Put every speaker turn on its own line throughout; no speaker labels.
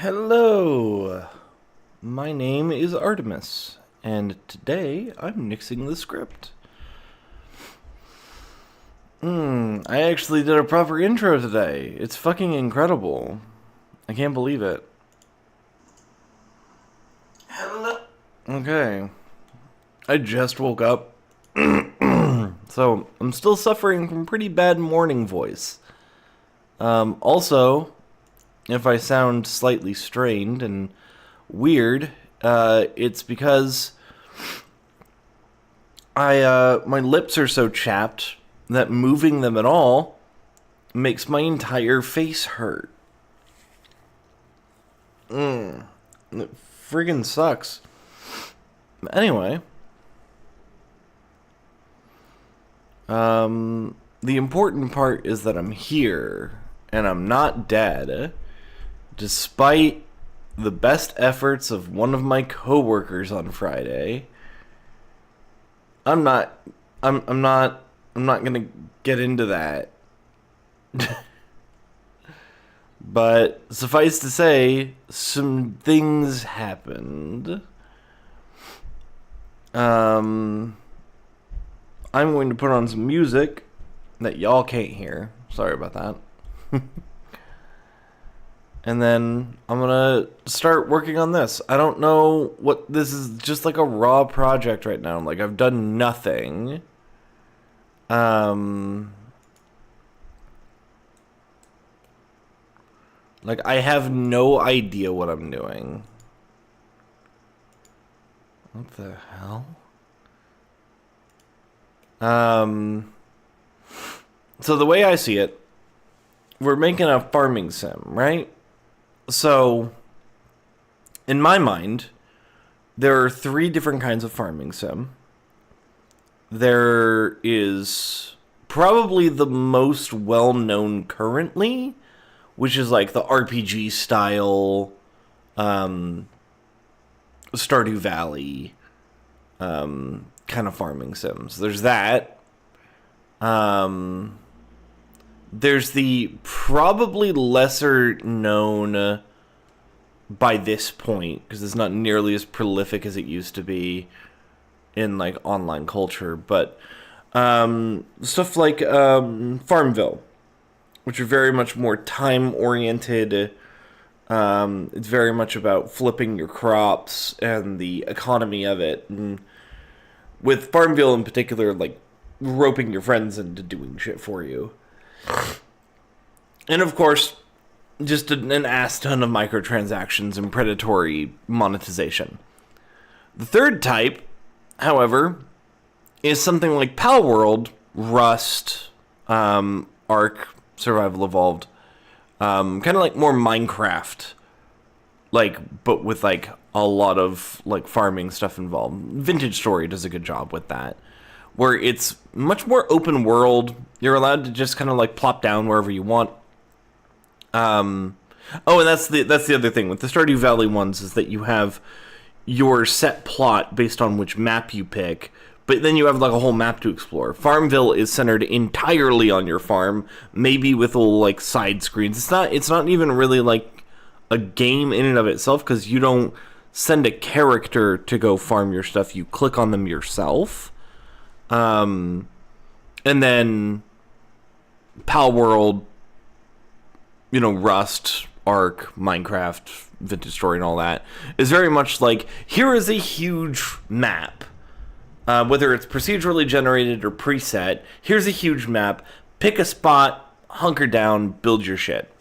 Hello, my name is Artemis, and today I'm nixing the script. I actually did a proper intro today. It's fucking incredible. I can't believe it. Hello. Okay. I just woke up, so I'm still suffering from pretty bad morning voice. Also, if I sound slightly strained and weird, it's because my lips are so chapped that moving them at all makes my entire face hurt. It friggin' sucks. Anyway, the important part is that I'm here and I'm not dead, despite the best efforts of one of my coworkers on Friday. I'm not gonna get into that. But suffice to say, some things happened. I'm going to put on some music that y'all can't hear. Sorry about that. And then I'm gonna start working on this. I don't know what this is, just like a raw project right now. Like, I've done nothing. Like, I have no idea what I'm doing. What the hell? So the way I see it, we're making a farming sim, right? So, in my mind, there are 3 different kinds of farming sim. There is probably the most well-known currently, which is like the RPG style, Stardew Valley, kind of farming sims. There's that. There's the probably lesser known by this point, because it's not nearly as prolific as it used to be in like online culture, but stuff like Farmville, which are very much more time oriented. It's very much about flipping your crops and the economy of it, and with Farmville in particular, like roping your friends into doing shit for you. And of course, just an ass ton of microtransactions and predatory monetization. The third type, however, is something like Palworld, Rust, Ark, Survival Evolved, kind of like more Minecraft, like, but with like a lot of like farming stuff involved. Vintage Story does a good job with that, where it's much more open world. You're allowed to just kind of like plop down wherever you want. And that's the other thing with the Stardew Valley ones, is that you have your set plot based on which map you pick, but then you have like a whole map to explore. Farmville is centered entirely on your farm, maybe with little like side screens. It's not even really like a game in and of itself, because you don't send a character to go farm your stuff. You click on them yourself. And then Palworld, Rust, Ark, Minecraft, Vintage Story, and all that is very much like, here is a huge map. Whether it's procedurally generated or preset, here's a huge map. Pick a spot, hunker down, build your shit.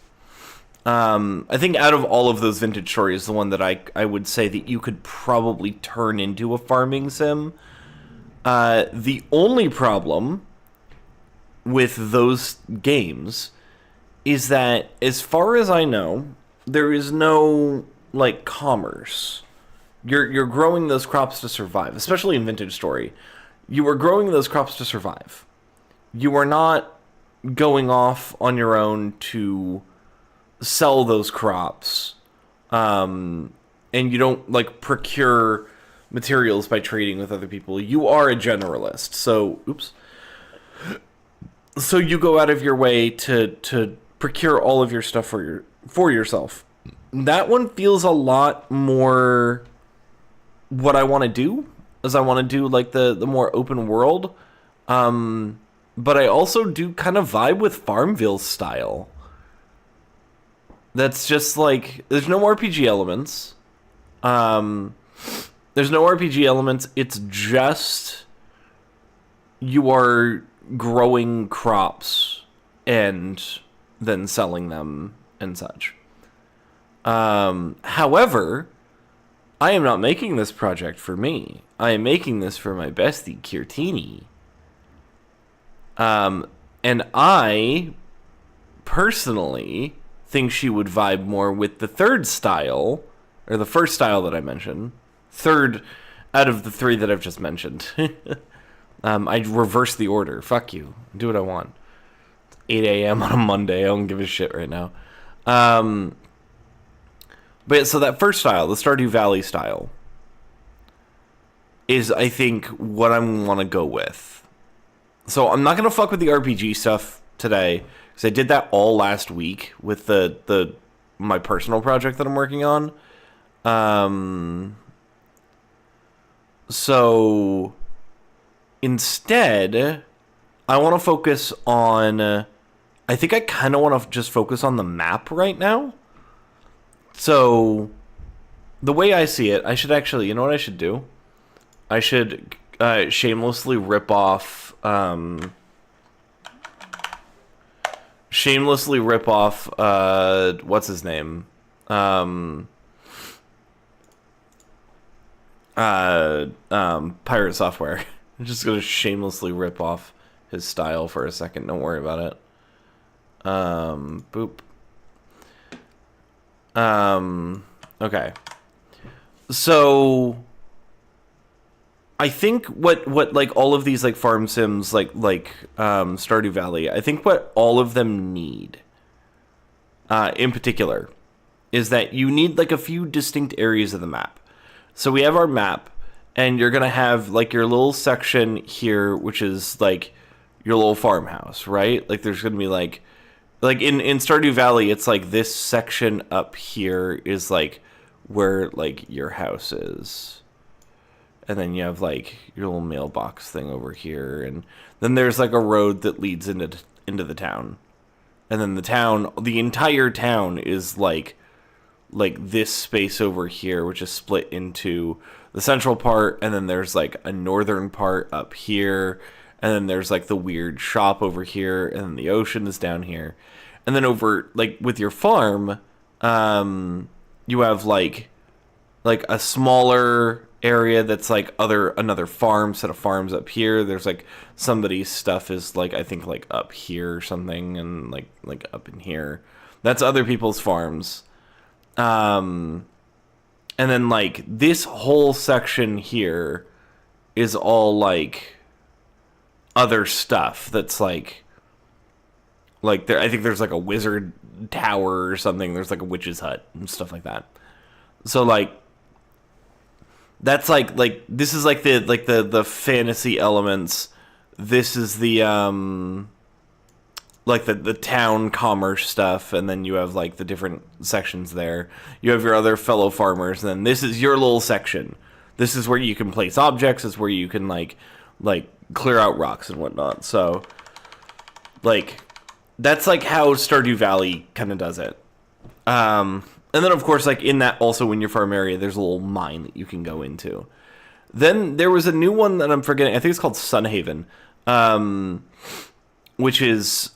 I think out of all of those Vintage Story is the one that I would say that you could probably turn into a farming sim. The only problem with those games is that, as far as I know, there is no like commerce. You're growing those crops to survive, especially in Vintage Story. You are growing those crops to survive. You are not going off on your own to sell those crops. And you don't like procure materials by trading with other people. You are a generalist. So, So you go out of your way to procure all of your stuff for yourself. that one feels a lot more what I want to do, as I want to do like the more open world. But I also do kind of vibe with Farmville style. That's just like, there's no RPG elements. There's no RPG elements. It's just you are growing crops and then selling them and such. However, I am not making this project for me. I am making this for my bestie, Kirtini. And I personally think she would vibe more with the third style, or the first style that I mentioned. Third out of the three that I've just mentioned. I reverse the order. Fuck you. Do what I want. It's 8 a.m. on a Monday. I don't give a shit right now. But yeah, so that first style, the Stardew Valley style, is, I think, what I'm want to go with. So I'm not going to fuck with the RPG stuff today, because I did that all last week with the my personal project that I'm working on. So instead, I want to focus on, I think I kind of want to just focus on the map right now. So the way I see it, I should actually, you know what I should do? I should shamelessly rip off what's his name? Pirate Software. I'm just gonna shamelessly rip off his style for a second. Don't worry about it. Boop. Okay. So I think what like all of these like farm sims like Stardew Valley, I think what all of them need in particular is that you need like a few distinct areas of the map. So we have our map, and you're gonna have like your little section here, which is like your little farmhouse, right? Like there's gonna be like in Stardew Valley, it's like this section up here is like where like your house is. And then you have like your little mailbox thing over here, and then there's like a road that leads into the town. And then the entire town is like this space over here, which is split into the central part, and then there's like a northern part up here, and then there's like the weird shop over here, and then the ocean is down here. And then over like with your farm, you have like a smaller area that's like another farm set of farms up here. There's like somebody's stuff is like, I think like up here or something, and like up in here. That's other people's farms. And then like this whole section here is all like other stuff that's like there, I think there's like a wizard tower or something. There's like a witch's hut and stuff like that. So like that's like this is like the fantasy elements. This is the like the town commerce stuff, and then you have like the different sections there. You have your other fellow farmers, and then this is your little section. This is where you can place objects. It's where you can like clear out rocks and whatnot. So like that's like how Stardew Valley kind of does it. And then, of course, like in that, also in your farm area, there's a little mine that you can go into. Then there was a new one that I'm forgetting. I think it's called Sunhaven, which is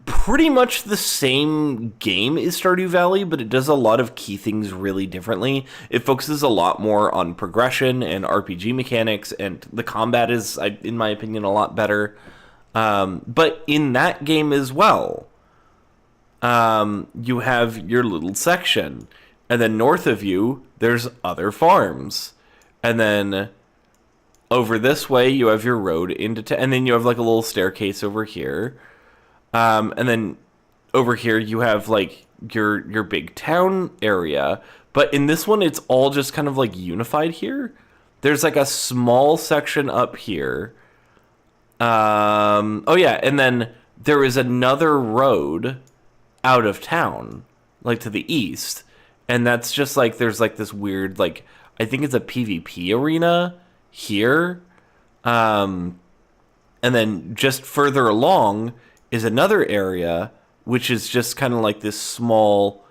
pretty much the same game as Stardew Valley, but it does a lot of key things really differently. It focuses a lot more on progression and RPG mechanics, and the combat is, in my opinion, a lot better. But in that game as well, you have your little section, and then north of you, there's other farms. And then over this way, you have your road into and then you have like a little staircase over here. And then over here, you have like your big town area. But in this one, it's all just kind of like unified here. There's like a small section up here. Oh yeah, and then there is another road out of town like to the east. And that's just like, there's like this weird, like, I think it's a PvP arena here. And then just further along is another area, which is just kind of like this small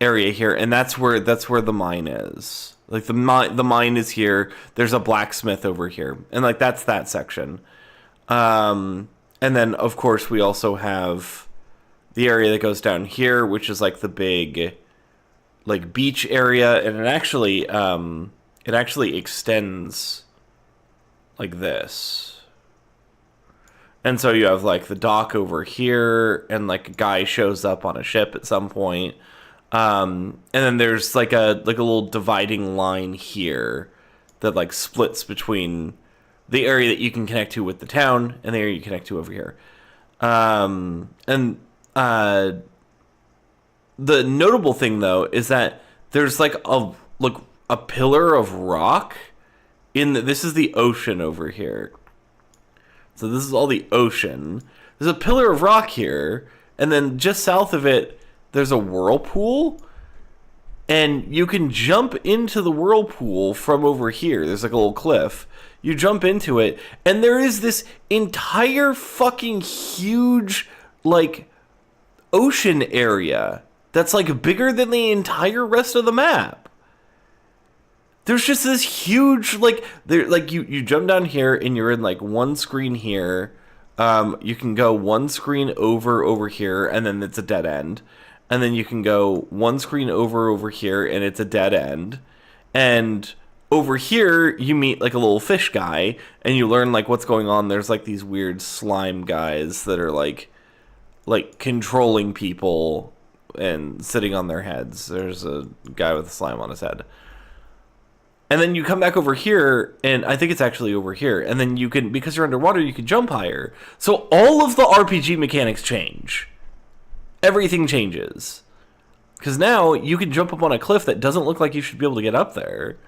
area here. And that's where the mine is. Like the mine is here. There's a blacksmith over here. And like, that's that section. And then of course we also have the area that goes down here, which is like the big, like beach area. And it actually extends like this. And so you have like the dock over here, and like a guy shows up on a ship at some point. And then there's like a little dividing line here that like splits between the area that you can connect to with the town and the area you connect to over here. The notable thing though is that there's like a pillar of rock this is the ocean over here. So this is all the ocean. There's a pillar of rock here, and then just south of it, there's a whirlpool, and you can jump into the whirlpool from over here. There's like a little cliff. You jump into it, and there is this entire fucking huge, like, ocean area that's like bigger than the entire rest of the map. There's just this huge, like, you jump down here and you're in like one screen here. You can go one screen over here, and then it's a dead end. And then you can go one screen over here, and it's a dead end. And over here, you meet like a little fish guy, and you learn like what's going on. There's like these weird slime guys that are like controlling people and sitting on their heads. There's a guy with slime on his head. And then you come back over here, and I think it's actually over here. And then you can, because you're underwater, you can jump higher. So all of the RPG mechanics change. Everything changes. Because now you can jump up on a cliff that doesn't look like you should be able to get up there.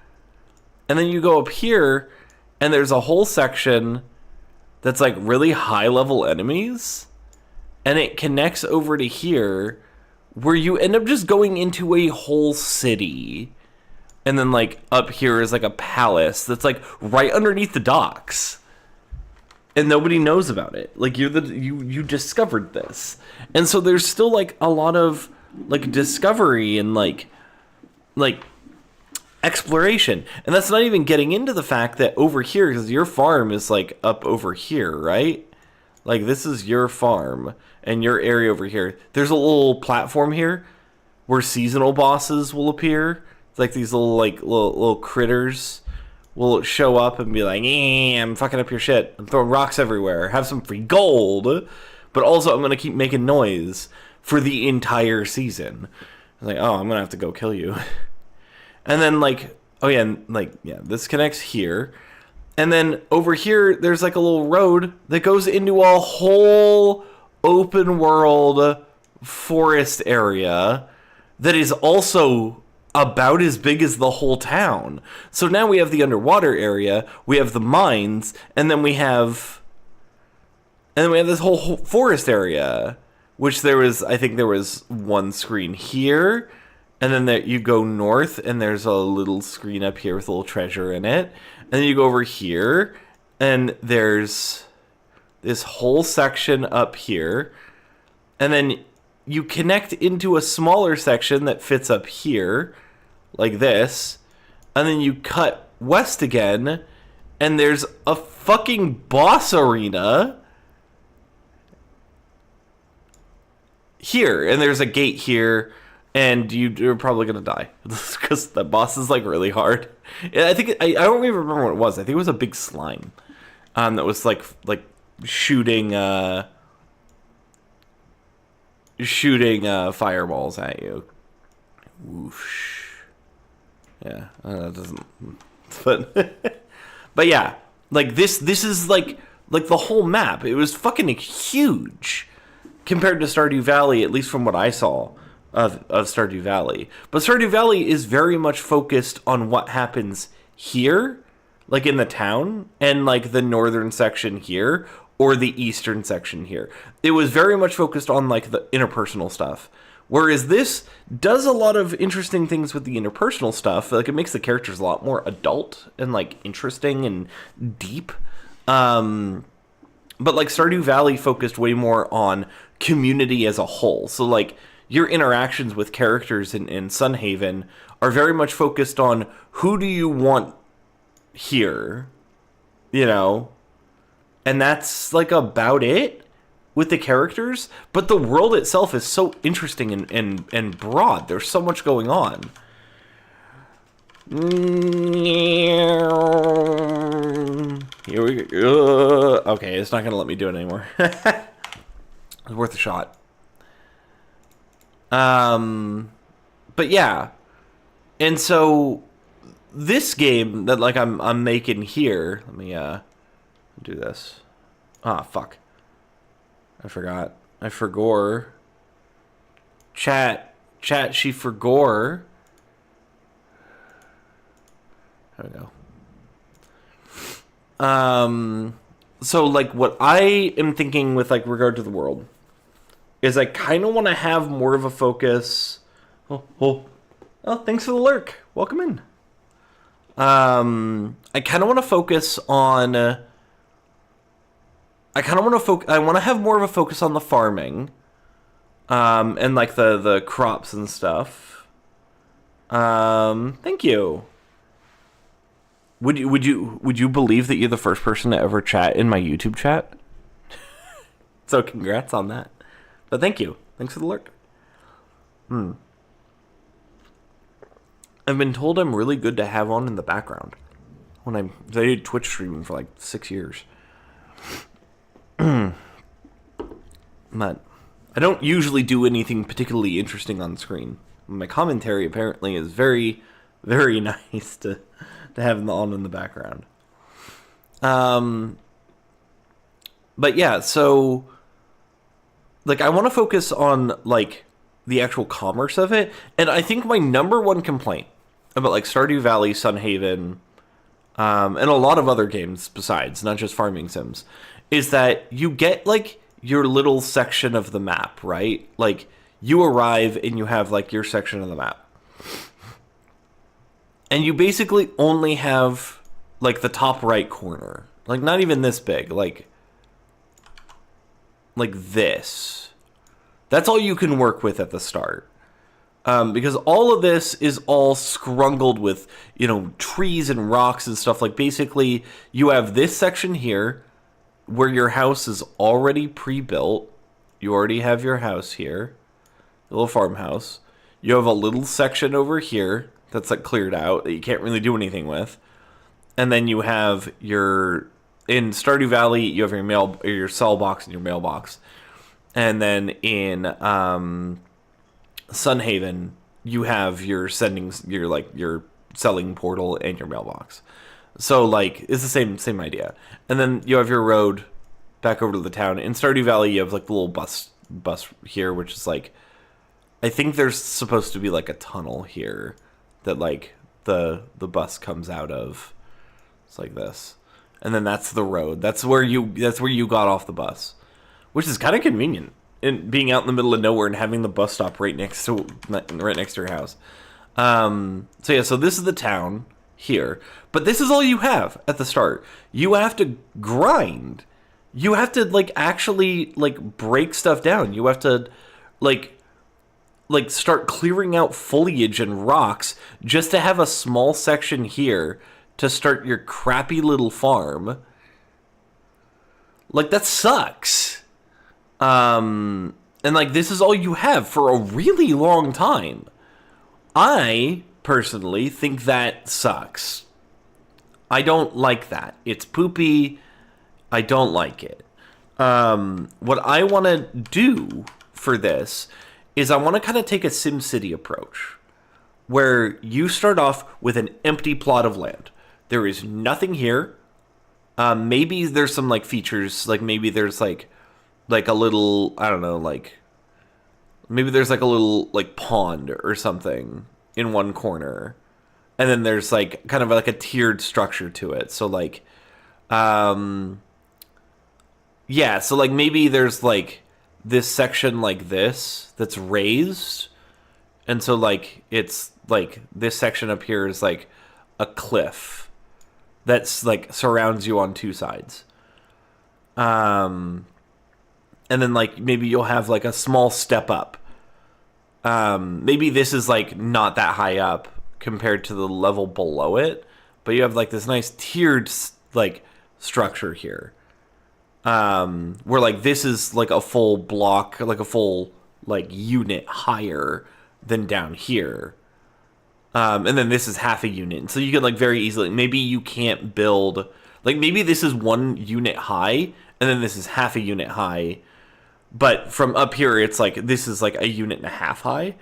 And then you go up here, and there's a whole section that's like really high level enemies. And it connects over to here, where you end up just going into a whole city. And then like up here is like a palace that's like right underneath the docks. And nobody knows about it. Like you discovered this. And so there's still like a lot of like discovery and like exploration. And that's not even getting into the fact that over here, because your farm is like up over here, right? Like this is your farm and your area over here. There's a little platform here where seasonal bosses will appear. It's like these little critters will show up and be like, I'm fucking up your shit. I'm throwing rocks everywhere. Have some free gold. But also I'm going to keep making noise for the entire season. I'm like, I'm going to have to go kill you. And then this connects here. And then over here, there's like a little road that goes into a whole open world forest area that is also about as big as the whole town. So now we have the underwater area, we have the mines, and then we have this whole forest area, which I think there was one screen here, and then you go north, and there's a little screen up here with a little treasure in it, and then you go over here, and there's this whole section up here, and then you connect into a smaller section that fits up here, like this, and then you cut west again, and there's a fucking boss arena here, and there's a gate here, and you're probably gonna die because the boss is like really hard. I think I don't even remember what it was. I think it was a big slime that was like shooting fireballs at you. Whoosh. Yeah, that doesn't. But yeah, like this is like the whole map. It was fucking huge compared to Stardew Valley, at least from what I saw of Stardew Valley. But Stardew Valley is very much focused on what happens here, like in the town, and like the northern section here, or the eastern section here. It was very much focused on like the interpersonal stuff, Whereas this does a lot of interesting things with the interpersonal stuff. Like, it makes the characters a lot more adult and, like, interesting and deep. But, like, Stardew Valley focused way more on community as a whole. So, like, your interactions with characters in Sunhaven are very much focused on who do you want here, you know? And that's, like, about it with the characters. But the world itself is so interesting and broad. There's so much going on. Here we go. Okay, it's not going to let me do it anymore. It's worth a shot. But yeah. And so this game that like I'm making here, let me do this. Ah, fuck. I forgot. I forgore. Chat, she forgore. There we go. So like what I am thinking with like regard to the world is I kind of want to have more of a focus. Oh, thanks for the lurk. Welcome in. I kind of want to focus on. I want to have more of a focus on the farming, and like the crops and stuff. Thank you. Would you believe that you're the first person to ever chat in my YouTube chat? So congrats on that. But thank you. Thanks for the lurk. I've been told I'm really good to have on in the background when I did Twitch streaming for like 6 years. But I don't usually do anything particularly interesting on screen. My commentary apparently is very, very nice to have on in the background. But yeah, so like I want to focus on like the actual commerce of it, and I think my number one complaint about like Stardew Valley, Sunhaven, and a lot of other games besides, not just farming sims, is that you get like your little section of the map, right? Like you arrive and you have like your section of the map. And you basically only have like the top right corner. Like not even this big, like this. That's all you can work with at the start. Because all of this is all scrungled with, you know, trees and rocks and stuff. Like basically you have this section here where your house is already pre-built. You already have your house here, a little farmhouse. You have a little section over here that's like cleared out that you can't really do anything with. And then you have in Stardew Valley, you have your cell box and your mailbox. And then in Sunhaven, you have your selling portal and your mailbox. So like it's the same idea. And then you have your road back over to the town. In Stardew Valley, you have like the little bus here, which is like I think there's supposed to be like a tunnel here that like the bus comes out of. It's like this. And then that's the road. That's where you got off the bus. Which is kind of convenient. And being out in the middle of nowhere and having the bus stop right next to your house. So yeah, so this is the town here. But this is all you have at the start. You have to grind. You have to like actually like break stuff down. You have to like start clearing out foliage and rocks just to have a small section here to start your crappy little farm. Like that sucks. And like this is all you have for a really long time. I personally think that sucks. I don't like that. It's poopy. I don't like it. What I want to do for this is I want to kind of take a SimCity approach where you start off with an empty plot of land. There is nothing here. Maybe there's some like features, like maybe there's like a little, I don't know, like maybe there's like a little like pond or something in one corner. And then there's like kind of like a tiered structure to it. So like, yeah, so like maybe there's like this section like this that's raised. And so, like, it's, like, this section up here is, like, a cliff that's, like, surrounds you on two sides. And then, like, maybe you'll have, like, a small step up. Maybe this is, like, not that high up compared to the level below it. But you have, like, this nice tiered, like, structure here. Where, like, this is, like, a full block, like, a full, like, unit higher than down here. And then this is half a unit. So you can, like, very easily, maybe you can't build, like, maybe this is 1 unit high, and then this is half a unit high. But from up here, it's, like, this is, like, a unit and a half high.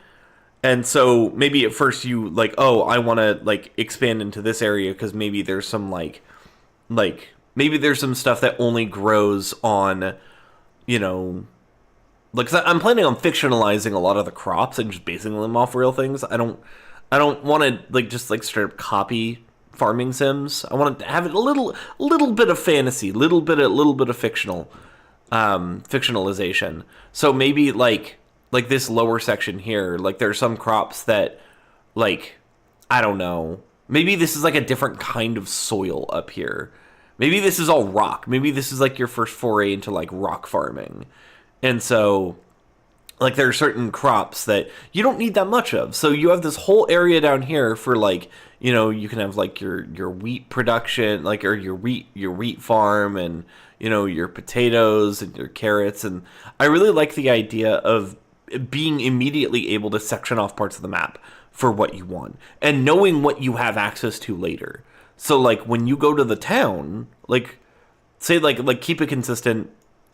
And so maybe at first you, like, oh, I want to, like, expand into this area because maybe there's some, like, maybe there's some stuff that only grows on, you know, like, 'cause I'm planning on fictionalizing a lot of the crops and just basing them off real things. I don't want to, like, just, like, straight up copy farming sims. I want to have it a little bit of fantasy, little bit of fictionalization. So maybe, like this lower section here, like, there's some crops that, like, I don't know. Maybe this is, like, a different kind of soil up here. Maybe this is all rock. Maybe this is, like, your first foray into, like, rock farming. And so, like, there are certain crops that you don't need that much of. So you have this whole area down here for, like, you know, you can have, like, your wheat production, like, or your wheat farm, and, you know, your potatoes and your carrots. And I really like the idea of being immediately able to section off parts of the map for what you want and knowing what you have access to later. So, like, when you go to the town, like, say, like keep it consistent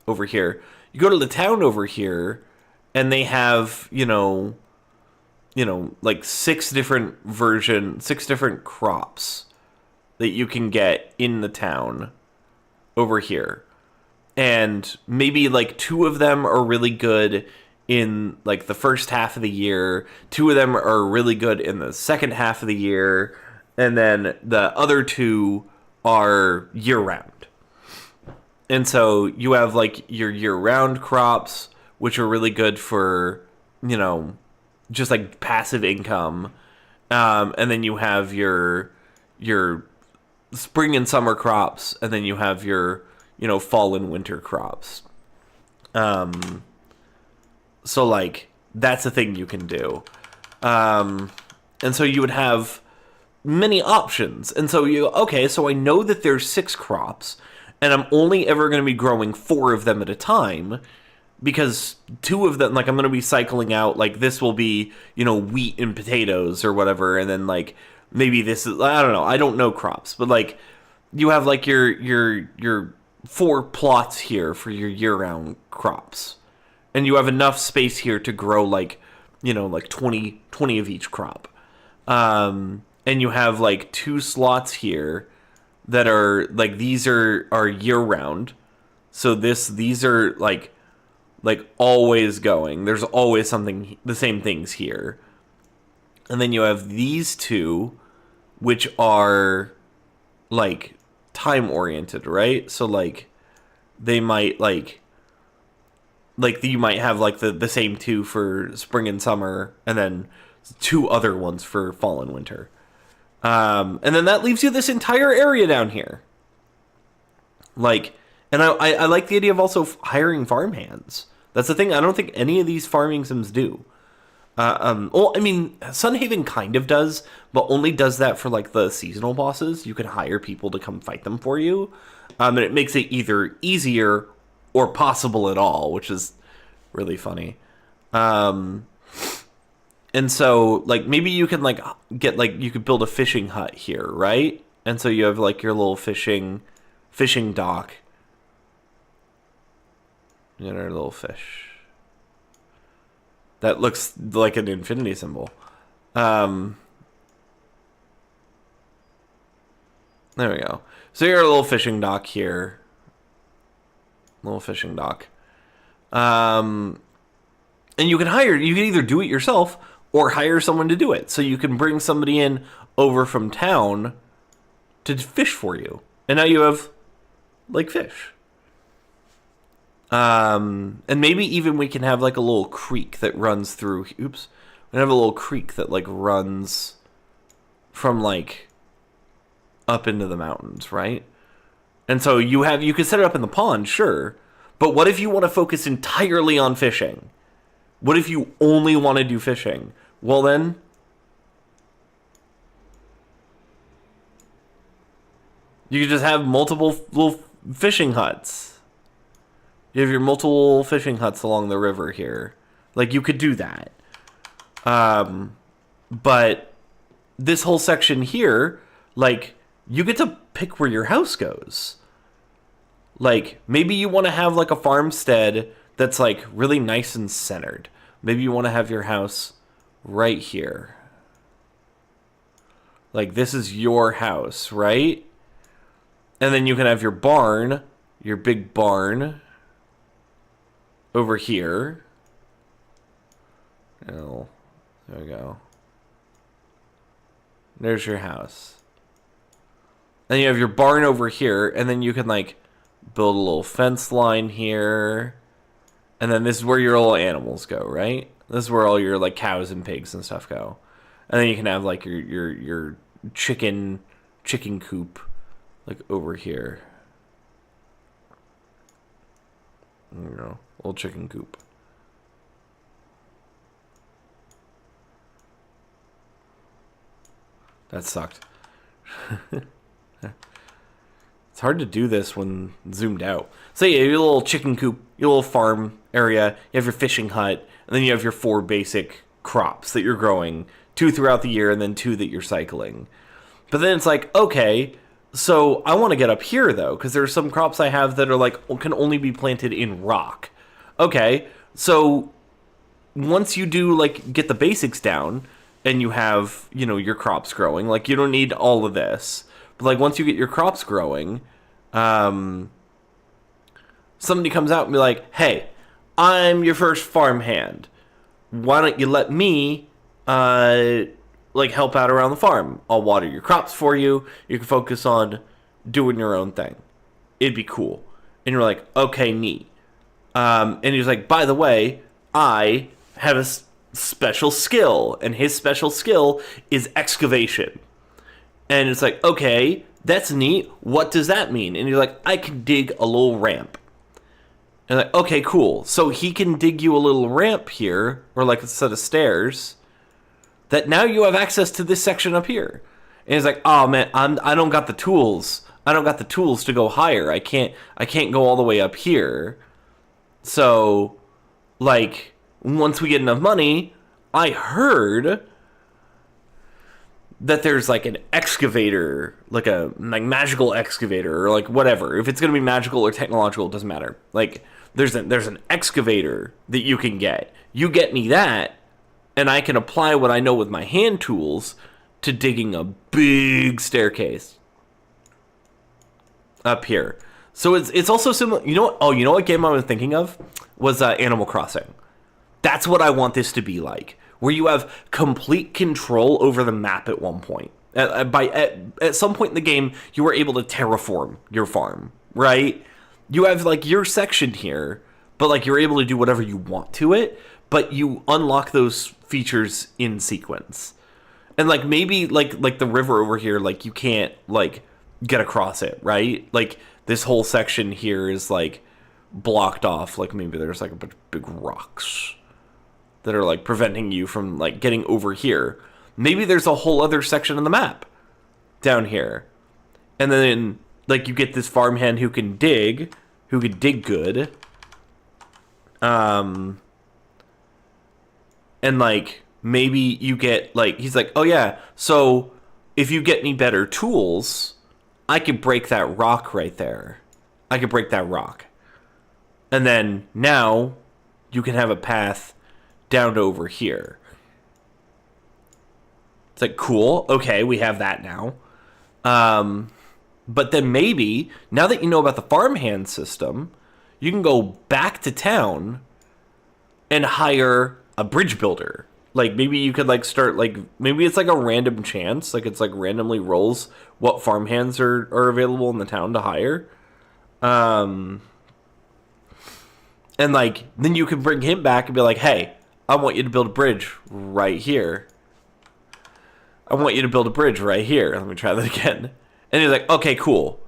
over here. You go to the town over here, and they have, you know, like 6 different crops that you can get in the town over here. And maybe, like, 2 of them are really good in, like, the first half of the year. 2 of them are really good in the second half of the year. And then the other 2 are year-round. And so you have, like, your year-round crops, which are really good for, you know, just, like, passive income. And then you have your spring and summer crops, and then you have your, you know, fall and winter crops. So, like, that's a thing you can do. And so you would have many options. And so so I know that there's 6 crops, and I'm only ever going to be growing 4 of them at a time, because 2 of them, like, I'm going to be cycling out, like, this will be, you know, wheat and potatoes or whatever, and then, like, maybe this is, I don't know, I don't know crops, but, like, you have, like, your 4 plots here for your year-round crops, and you have enough space here to grow, like, you know, like 20 of each crop. And you have, like, 2 slots here that are, like, these are year-round, so these are, like always going. There's always something, the same things here. And then you have these 2, which are, like, time-oriented, right? So, like, they might, like you might have, like, the same 2 for spring and summer, and then 2 other ones for fall and winter. And then that leaves you this entire area down here. Like, and I like the idea of also hiring farmhands. That's the thing. I don't think any of these farming sims do. Well, I mean, Sunhaven kind of does, but only does that for, like, the seasonal bosses. You can hire people to come fight them for you. And it makes it either easier or possible at all, which is really funny. And so, like, maybe you can, like, get, like, you could build a fishing hut here, right? And so you have, like, your little fishing dock. You know, a little fish. That looks like an infinity symbol. There we go. So you're a little fishing dock here. Little fishing dock. And you can either do it yourself or hire someone to do it. So you can bring somebody in over from town to fish for you. And now you have, like, fish. And maybe even we can have like a little creek that runs through. Oops. We can have a little creek that like runs from like up into the mountains, right? And so you can set it up in the pond, sure. But what if you want to focus entirely on fishing? What if you only want to do fishing? Well then, you could just have multiple little fishing huts. You have your multiple fishing huts along the river here. Like, you could do that. But this whole section here, like, you get to pick where your house goes. Like, maybe you want to have, like, a farmstead that's, like, really nice and centered. Maybe you want to have your house right here. Like, this is your house, right? And then you can have your barn, your big barn, over here. Oh, there we go. There's your house. Then you have your barn over here, and then you can, like, build a little fence line here. And then this is where your little animals go, right? This is where all your, like, cows and pigs and stuff go. And then you can have, like, your chicken coop, like, over here. You know, little chicken coop. That sucked. It's hard to do this when zoomed out. So yeah, your little chicken coop, your little farm area, you have your fishing hut, and then you have your 4 basic crops that you're growing, 2 throughout the year, and then 2 that you're cycling. But then it's like, okay, so I want to get up here, though, because there are some crops I have that are like, can only be planted in rock. Okay, so once you do, like, get the basics down, and you have, you know, your crops growing, like, you don't need all of this. But, like, once you get your crops growing, somebody comes out and be like, hey, I'm your first farmhand. Why don't you let me, like, help out around the farm? I'll water your crops for you. You can focus on doing your own thing. It'd be cool. And you're like, okay, neat. And he's like, by the way, I have a special skill, and his special skill is excavation. And it's like, okay, that's neat. What does that mean? And you're like, I can dig a little ramp. And like, okay, cool. So he can dig you a little ramp here, or like a set of stairs, that now you have access to this section up here. And he's like, oh man, I don't got the tools. I don't got the tools to go higher. I can't go all the way up here. So, like, once we get enough money, I heard that there's like an excavator, like a magical excavator, or like whatever. If it's gonna be magical or technological, it doesn't matter. Like, there's an excavator that you can get. You get me that, and I can apply what I know with my hand tools to digging a big staircase up here. So it's also similar. You know what? Oh, you know what game I was thinking of was Animal Crossing. That's what I want this to be like, where you have complete control over the map at one point. At some point in the game, you are able to terraform your farm, right? You have, like, your section here, but, like, you're able to do whatever you want to it, but you unlock those features in sequence. And, like, maybe, like the river over here, like, you can't, like, get across it, right? Like, this whole section here is, like, blocked off. Like, maybe there's, like, a bunch of big rocks that are, like, preventing you from, like, getting over here. Maybe there's a whole other section of the map down here. And then, like, you get this farmhand who can dig good. And, like, maybe you get, like, he's like, oh yeah, so if you get me better tools, I could break that rock right there. I could break that rock. And then now you can have a path down to over here. It's like, cool. Okay, we have that now. But then maybe, now that you know about the farmhand system, you can go back to town and hire a bridge builder. Like, maybe you could, like, start, like, maybe it's like a random chance. Like, it's like randomly rolls what farmhands are available in the town to hire. And, like, then you can bring him back and be like, hey, I want you to build a bridge right here. I want you to build a bridge right here. Let me try that again. And he's like, okay, cool.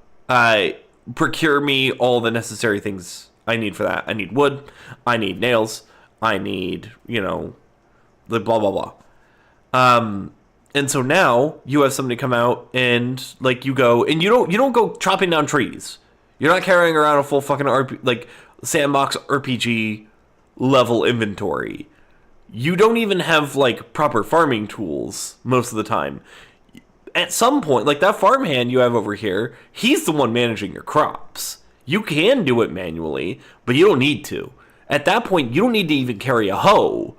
Procure me all the necessary things I need for that. I need wood. I need nails. I need, the blah, blah, blah. And so now you have somebody come out and, like, you go, and you don't go chopping down trees. You're not carrying around a full fucking sandbox RPG level inventory. You don't even have, like, proper farming tools most of the time. At some point, like that farmhand you have over here, he's the one managing your crops. You can do it manually, but you don't need to. At that point, you don't need to even carry a hoe.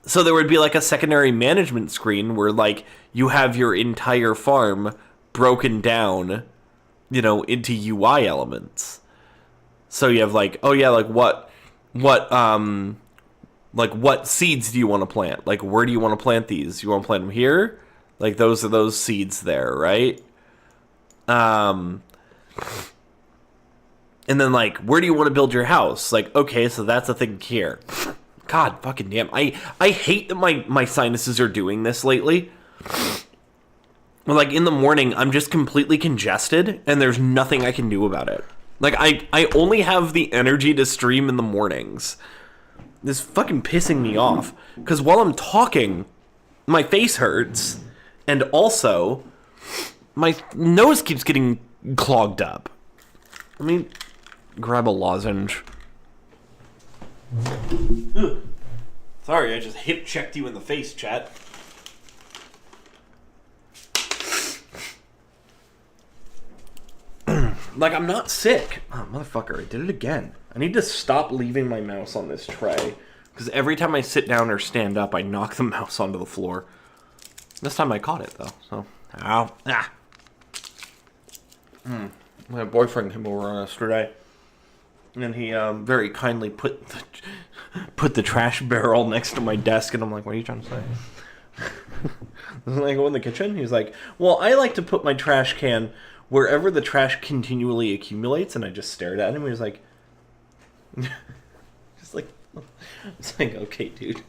So there would be like a secondary management screen where, like, you have your entire farm broken down, into UI elements. So you have like, oh yeah, like what seeds do you want to plant? Like, where do you want to plant these? You want to plant them here? Like, those are those seeds there, right? And then, like, where do you want to build your house? Like, okay, so that's a thing here. God fucking damn. I hate that my sinuses are doing this lately. Like, in the morning, I'm just completely congested, and there's nothing I can do about it. Like, I only have the energy to stream in the mornings. This is fucking pissing me off. Because while I'm talking, my face hurts. And also, my nose keeps getting clogged up. Let me grab a lozenge. Ugh. Sorry, I just hip-checked you in the face, chat. Like, I'm not sick. Oh, motherfucker, I did it again. I need to stop leaving my mouse on this tray. Because every time I sit down or stand up, I knock the mouse onto the floor. This time I caught it, though, so... Ow. Ah. My boyfriend came over yesterday, and he very kindly put the trash barrel next to my desk, and I'm like, what are you trying to say? And I go in the kitchen, he's like, well, I like to put my trash can wherever the trash continually accumulates, and I just stared at him, he was like... just like... It's like, okay, dude.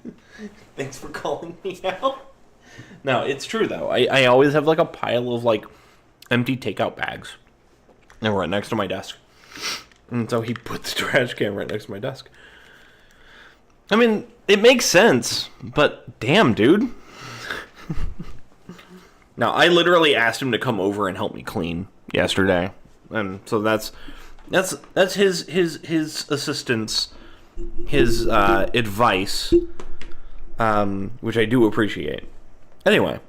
Thanks for calling me out. No, it's true, though. I always have, like, a pile of, like, empty takeout bags. And right next to my desk. And so he put the trash can right next to my desk. I mean, it makes sense. But, damn, dude. Now, I literally asked him to come over and help me clean yesterday. And so that's his assistance, his advice, which I do appreciate. Anyway.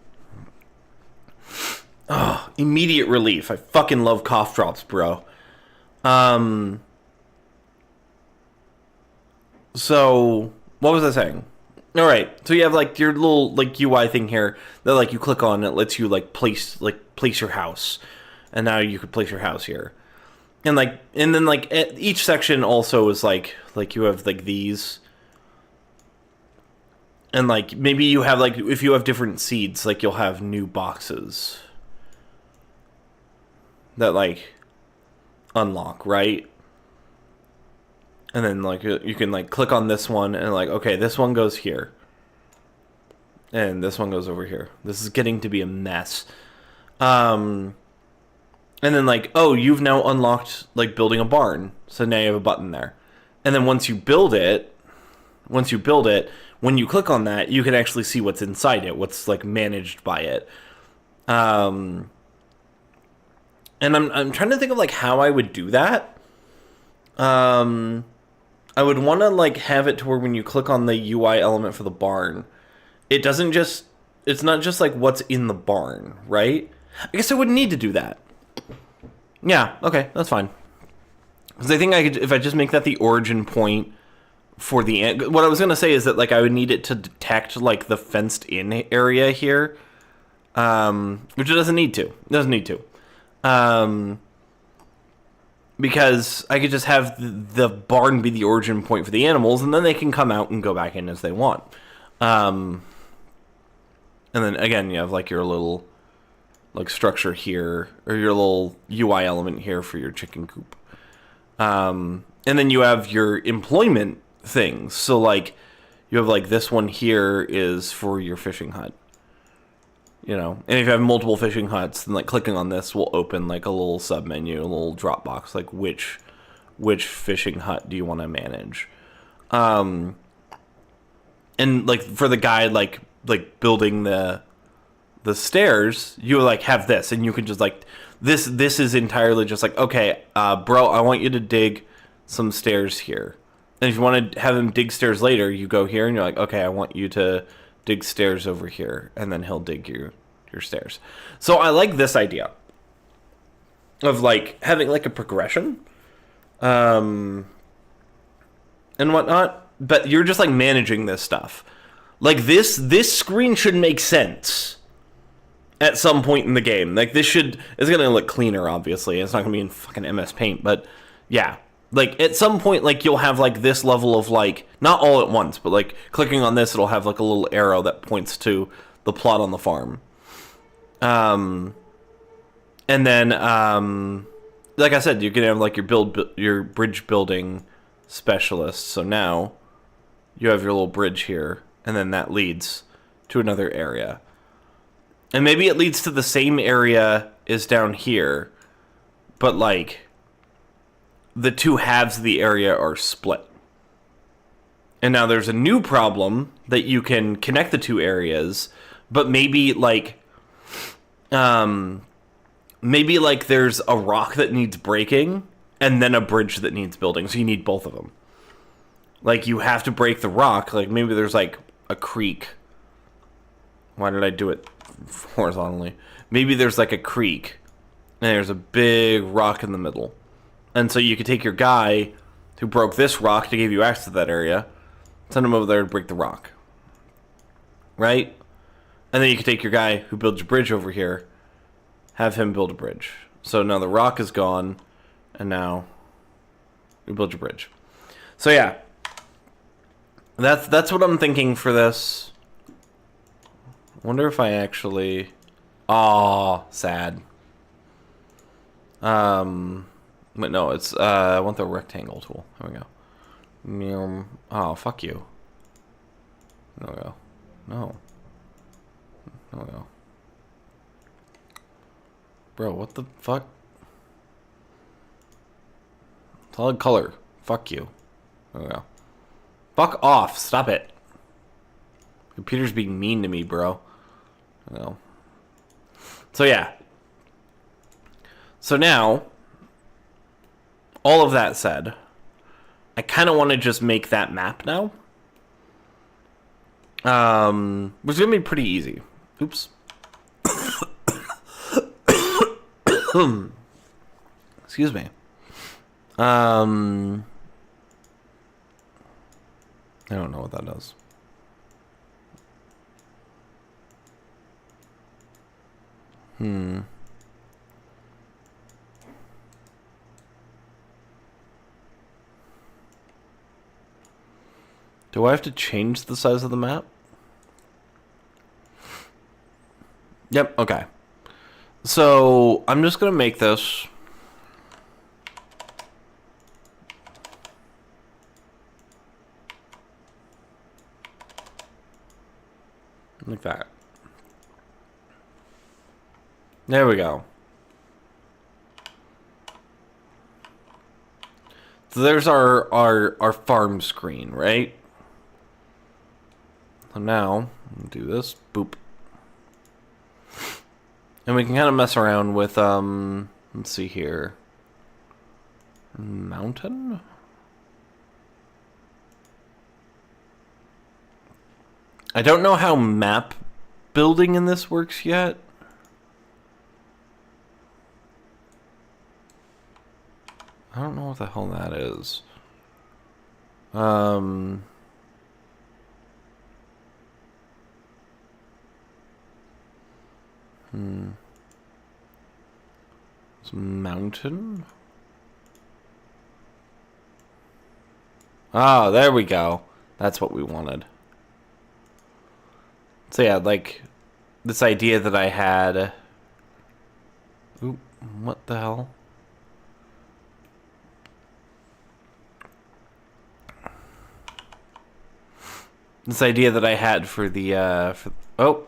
Oh, immediate relief. I fucking love cough drops, bro. So, what was I saying? Alright, so you have, like, your little, like, UI thing here that, like, you click on, it lets you, like, place your house. And now you could place your house here. And, like, and then, like, each section also is, like, you have, like, these... And, like, maybe you have, like, if you have different seeds, like, you'll have new boxes that, like, unlock, right? And then, like, you can, like, click on this one and, like, okay, this one goes here. And this one goes over here. This is getting to be a mess. And then, like, oh, you've now unlocked, like, building a barn. So now you have a button there. And then once you build it, when you click on that, you can actually see what's inside it, what's, like, managed by it. And I'm trying to think of, like, how I would do that. I would want to, like, have it to where when you click on the UI element for the barn, it's not just, like, what's in the barn, right? I guess I wouldn't need to do that. Yeah, okay, that's fine. Because I think I could, if I just make that the origin point for the... What I was going to say is that, like, I would need it to detect, like, the fenced-in area here. Which it doesn't need to. It doesn't need to. Because I could just have the barn be the origin point for the animals, and then they can come out and go back in as they want. And then, again, you have, like, your little, like, structure here, or your little UI element here for your chicken coop. And And then you have your employment things. So, like, you have, like, this one here is for your fishing hut. You know, and if you have multiple fishing huts, then, like, clicking on this will open, like, a little sub-menu, a little drop box, like, which fishing hut do you want to manage? And, like, for the guy, like building the stairs, you, like, have this, and you can just, like, this is entirely just, like, okay, bro, I want you to dig some stairs here. And if you want to have him dig stairs later, you go here, and you're like, okay, I want you to dig stairs over here, and then he'll dig your stairs. So I like this idea of, like, having, like, a progression, and whatnot, but you're just, like, managing this stuff. Like, this screen should make sense at some point in the game. Like, it's gonna look cleaner, obviously. It's not gonna be in fucking MS Paint, but yeah. Like, at some point, like, you'll have, like, this level of, like, not all at once, but, like, clicking on this, it'll have, like, a little arrow that points to the plot on the farm. And then, like I said, you can have, like, your bridge building specialist. So now you have your little bridge here, and then that leads to another area. And maybe it leads to the same area as down here, but, like, the two halves of the area are split. And now there's a new problem that you can connect the two areas, but maybe, like, there's a rock that needs breaking, and then a bridge that needs building, so you need both of them. Like, you have to break the rock, like, maybe there's, like, a creek. Why did I do it horizontally? Maybe there's, like, a creek, and there's a big rock in the middle. And so you could take your guy who broke this rock to give you access to that area, send him over there to break the rock. Right? And then you could take your guy who builds your bridge over here, have him build a bridge. So now the rock is gone, and now you build your bridge. So yeah. That's what I'm thinking for this. Wonder if I actually... Aw, sad. But no, it's, I want the rectangle tool. There we go. Oh, fuck you. There we go. No. There we go. Bro, what the fuck? Solid color. Fuck you. There we go. Fuck off. Stop it. Computer's being mean to me, bro. There we go. So, yeah. So now... all of that said, I kind of want to just make that map now. Which is going to be pretty easy. Oops. Excuse me. I don't know what that does. Do I have to change the size of the map? Yep, okay. So, I'm just going to make this... like that. There we go. So there's our farm screen, right? So now, we'll do this. Boop. And we can kind of mess around with, let's see here. Mountain? I don't know how map building in this works yet. I don't know what the hell that is. It's mountain? Oh, there we go. That's what we wanted. So yeah, like, this idea that I had... Oop, what the hell? This idea that I had for the oh.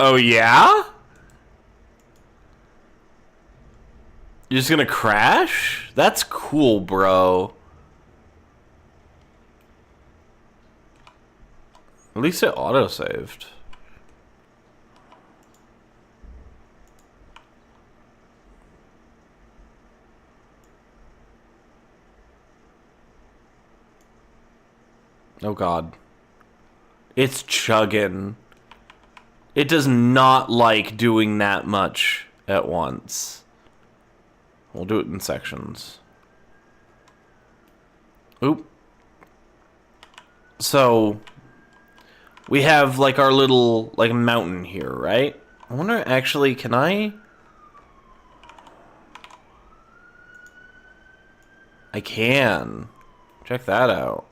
Oh yeah? You're just gonna crash? That's cool, bro. At least it auto-saved. Oh god. It's chugging. It does not like doing that much at once. We'll do it in sections. Oop. So, we have like our little like mountain here, right? I wonder actually, can I can. Check that out.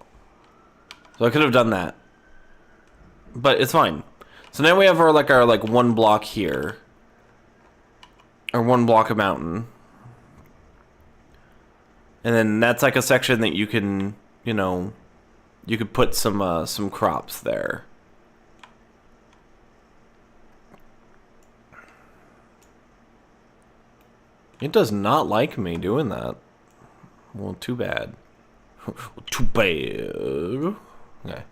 So I could have done that. But it's fine. So now we have our one block here. Or one block of mountain. And then that's like a section that you can, you know, you could put some crops there. It does not like me doing that. Well, too bad. Too bad. Okay.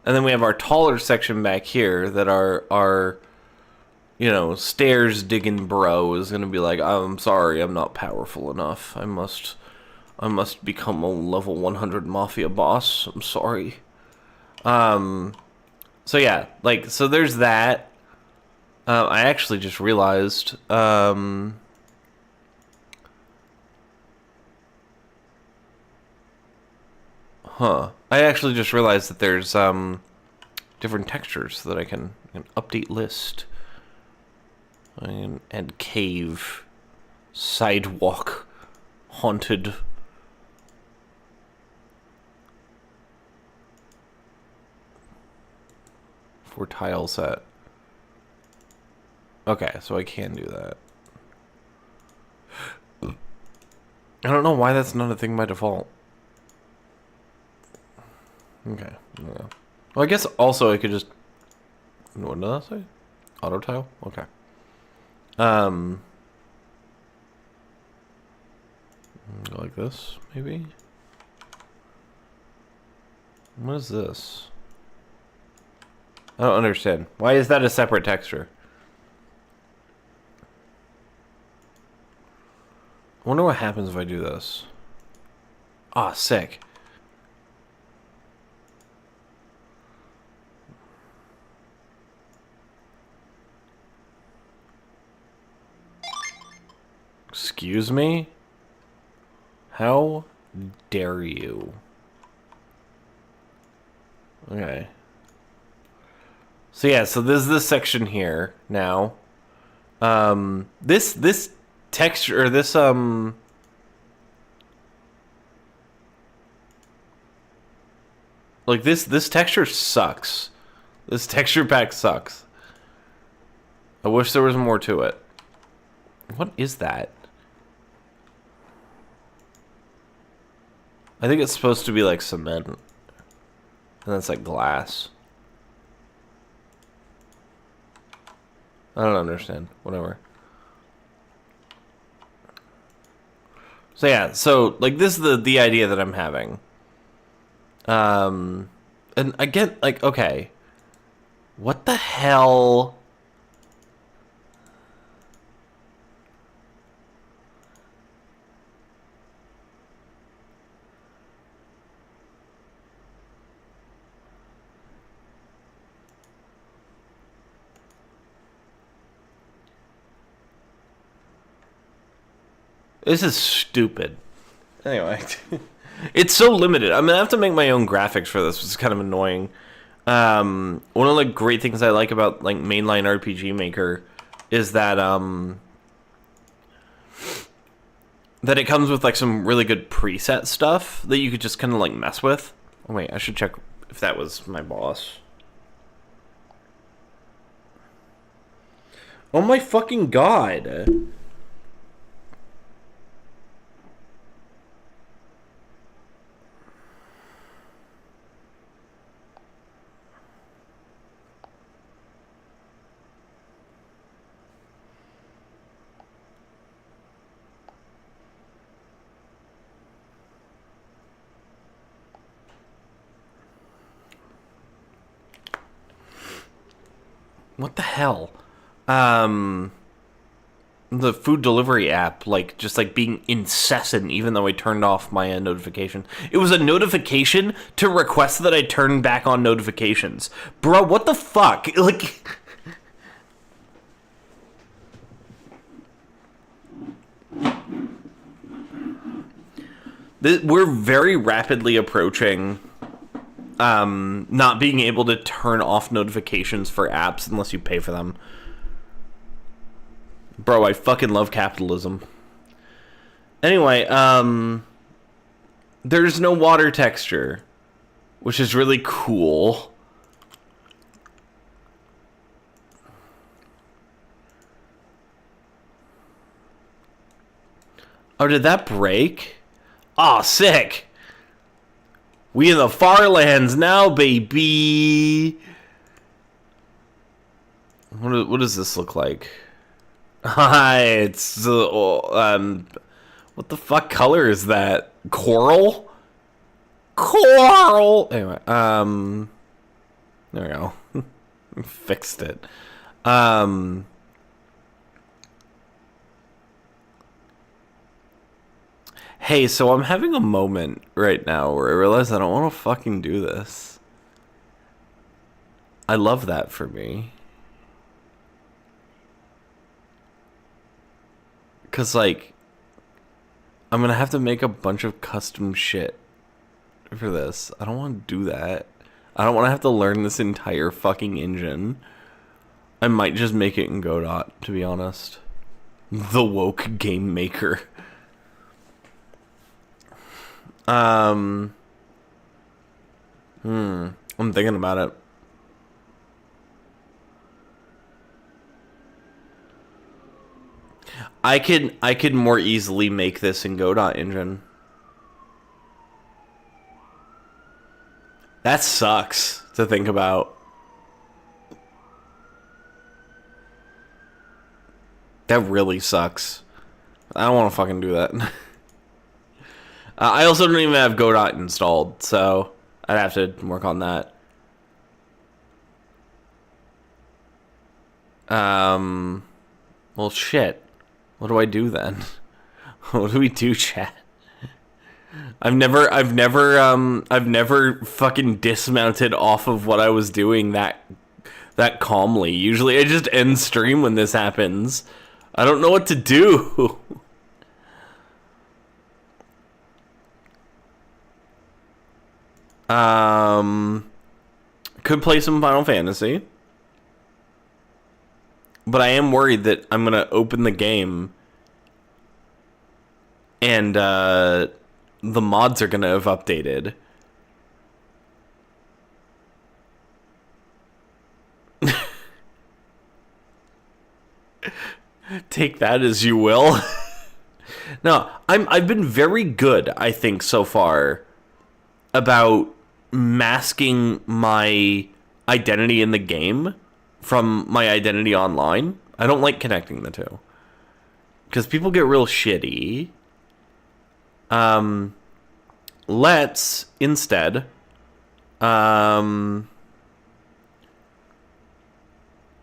And then we have our taller section back here that our you know, stairs digging bro is gonna be like, I'm sorry, I'm not powerful enough. I must become a level 100 mafia boss. I'm sorry. So yeah, like, so there's that. I actually just realized, I actually just realized that there's, different textures that I can update list. I can add cave, sidewalk, haunted. For tile set. Okay, so I can do that. I don't know why that's not a thing by default. Okay. Yeah. Well, I guess also I could just... What did that say? Auto tile? Okay. Go like this, maybe? What is this? I don't understand. Why is that a separate texture? I wonder what happens if I do this. Ah, sick. Excuse me? How dare you? Okay. So yeah, so there's this section here now. This texture, or this like this texture sucks. This texture pack sucks. I wish there was more to it. What is that? I think it's supposed to be like cement. And that's like glass. I don't understand. Whatever. So yeah, so like this is the idea that I'm having. And again, like, okay. What the hell? This is stupid. Anyway, it's so limited. I'm gonna have to make my own graphics for this, which is kind of annoying. One of the great things I like about like mainline RPG Maker is that that it comes with like some really good preset stuff that you could just kind of like mess with. Oh wait, I should check if that was my boss. Oh my fucking god. what the hell? The food delivery app, like, just, like, being incessant, even though I turned off my notification. It was a notification to request that I turn back on notifications. Bro, what the fuck? Like... We're very rapidly approaching not being able to turn off notifications for apps unless you pay for them. Bro, I fucking love capitalism. Anyway, there's no water texture, which is really cool. Oh, did that break? Aw, sick. We in the far lands now, baby. What does this look like? Hi, it's what the fuck color is that? Coral? Coral. Anyway, there we go. Fixed it. Hey, so I'm having a moment right now where I realize I don't want to fucking do this. I love that for me. Because, like, I'm going to have to make a bunch of custom shit for this. I don't want to do that. I don't want to have to learn this entire fucking engine. I might just make it in Godot, to be honest. The woke game maker. I'm thinking about it. I could more easily make this in Godot engine. That sucks to think about. That really sucks. I don't want to fucking do that. I also don't even have Godot installed, so I'd have to work on that. Well, shit. What do I do then? What do we do, chat? I've never fucking dismounted off of what I was doing that calmly. Usually I just end stream when this happens. I don't know what to do. Could play some Final Fantasy. But I am worried that I'm going to open the game and the mods are going to have updated. Take that as you will. No, I've been very good, I think, so far about masking my identity in the game from my identity online. I don't like connecting the two, because people get real shitty. Let's instead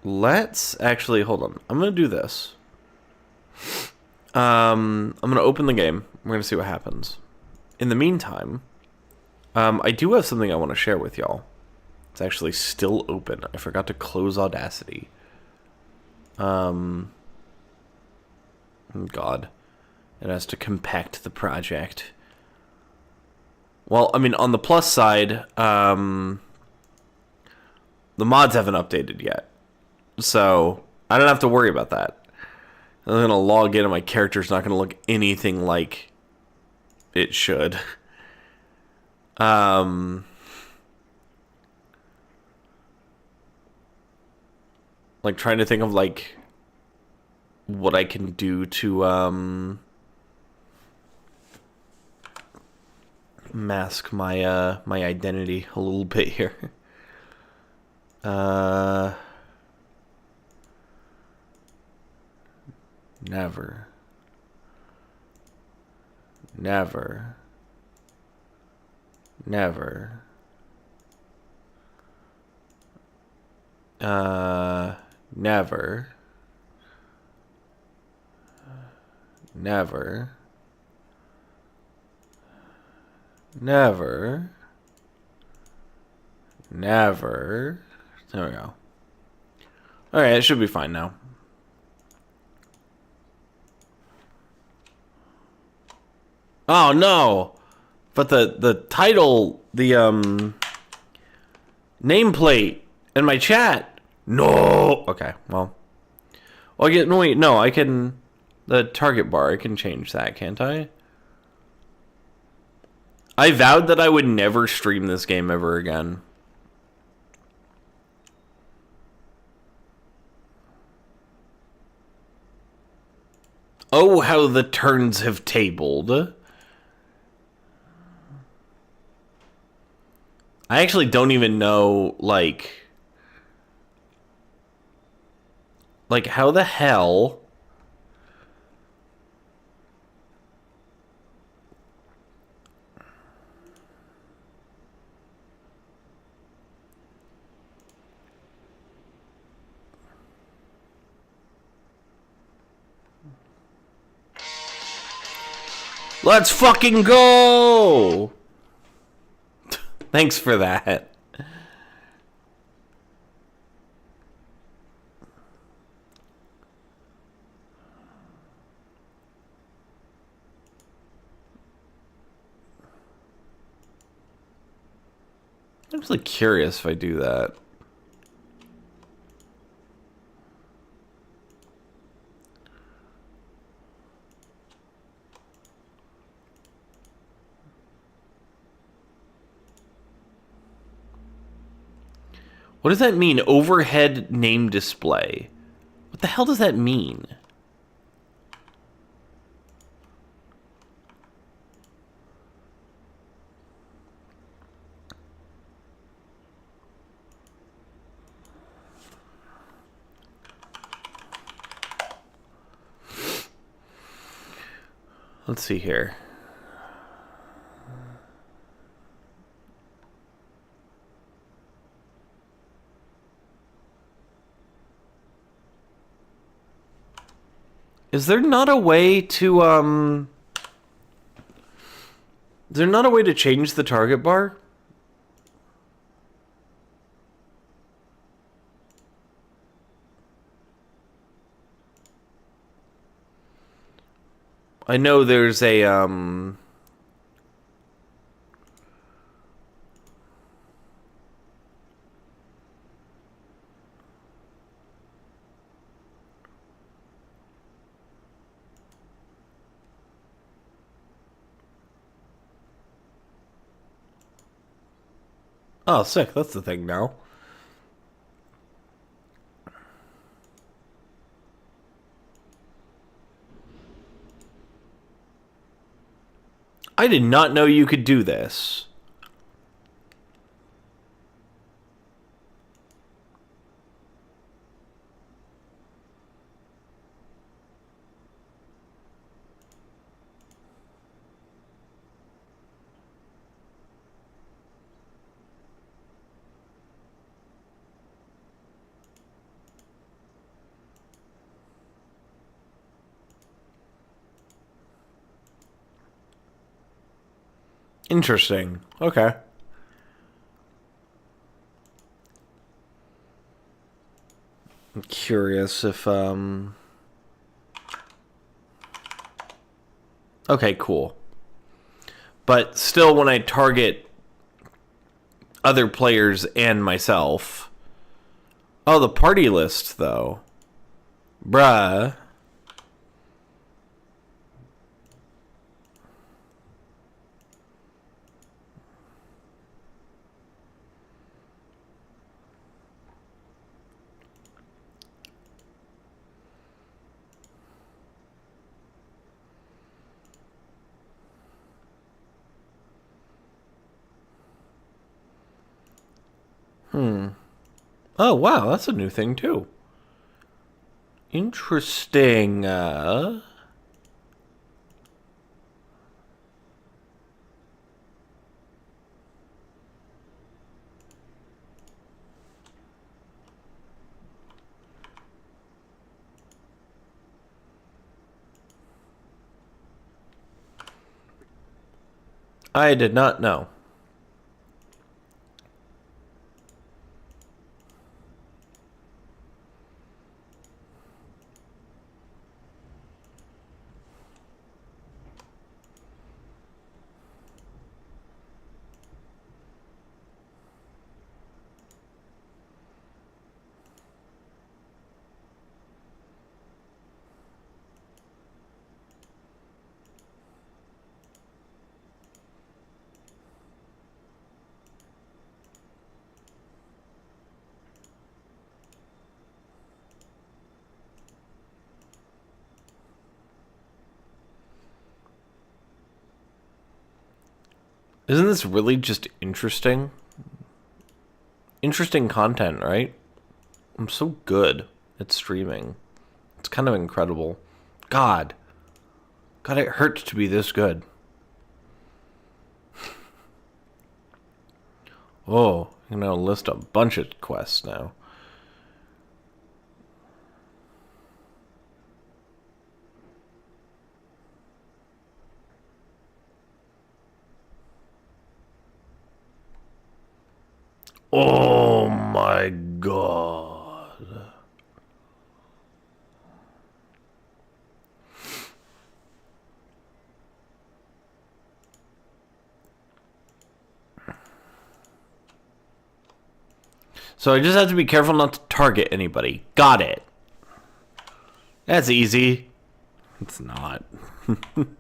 let's actually hold on. I'm gonna do this. I'm gonna open the game. We're gonna see what happens. In the meantime, I do have something I want to share with y'all. It's actually still open. I forgot to close Audacity. God. It has to compact the project. Well, I mean, on the plus side, the mods haven't updated yet. So, I don't have to worry about that. I'm going to log in and my character's not going to look anything like it should. Like, trying to think of, like, what I can do to, mask my, my identity a little bit here. Never. Never. Never. never, never, never, never. There we go. Alright, it should be fine now. Oh no! But the title, the nameplate in my chat. No. Okay, well. Well, no, wait, no, I can, the target bar, I can change that, can't I? I vowed that I would never stream this game ever again. Oh, how the turns have tabled. I actually don't even know, like how the hell... Let's fucking go! Thanks for that. I'm just like curious if I do that. What does that mean? Overhead name display. What the hell does that mean? Let's see here. Is there not a way to, Is there not a way to change the target bar? I know there's a, Oh, sick. That's the thing now. I did not know you could do this. Interesting. Okay. I'm curious if, Okay, cool. But still, when I target other players and myself... Oh, the party list, though. Bruh. Oh, wow, that's a new thing, too. Interesting. I did not know. Isn't this really just interesting? Interesting content, right? I'm so good at streaming. It's kind of incredible. God, it hurts to be this good. Oh, I'm gonna list a bunch of quests now. Oh my god. So I just have to be careful not to target anybody. Got it. That's easy. It's not. I'm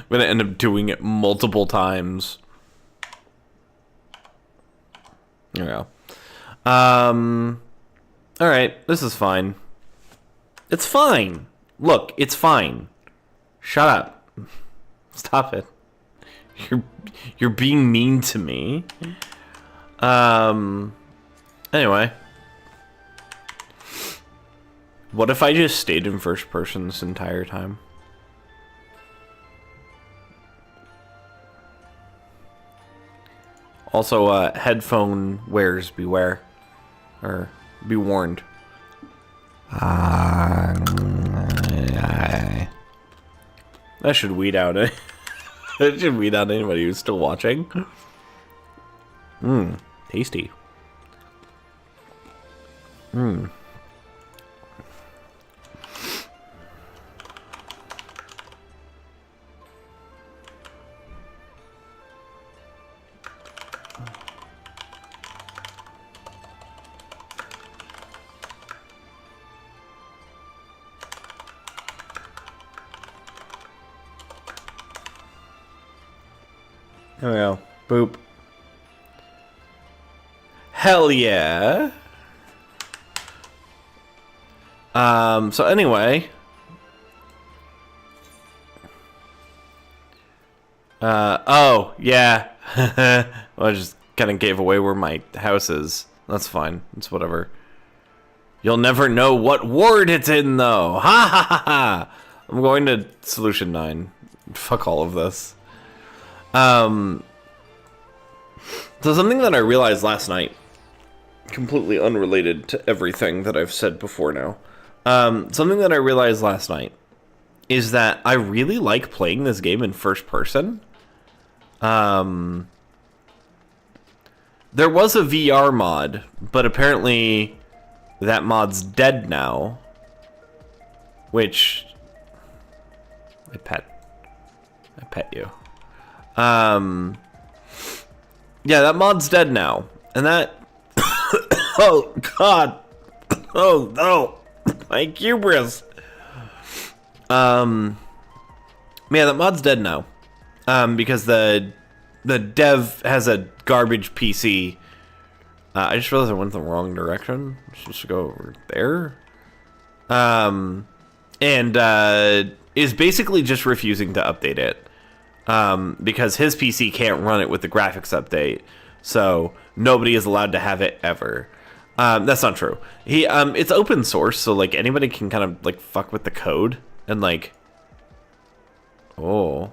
gonna end up doing it multiple times. There we go. Alright, this is fine. It's fine. Look, it's fine. Shut up. Stop it. You're being mean to me. Anyway. What if I just stayed in first person this entire time? Also, headphone wearers beware. Or, be warned. That should weed out it. That should weed out anybody who's still watching. Mmm, tasty. Mmm. There we go. Boop. Hell yeah. So anyway. Oh, yeah. Well, I just kind of gave away where my house is. That's fine. It's whatever. You'll never know what ward it's in, though. Ha ha ha ha. I'm going to solution 9. Fuck all of this. So something that I realized last night, completely unrelated to everything that I've said before now, something that I realized last night is that I really like playing this game in first person. There was a VR mod, but apparently that mod's dead now, which I pet you. Yeah, that mod's dead now. And that... oh, God. Oh, no. My hubris. Yeah, that mod's dead now. Because the dev has a garbage PC. I just realized I went the wrong direction. I'm supposed to go over there. And is basically just refusing to update it. Because his PC can't run it with the graphics update, so nobody is allowed to have it ever. That's not true. It's open source, so like anybody can kind of like fuck with the code and like, oh,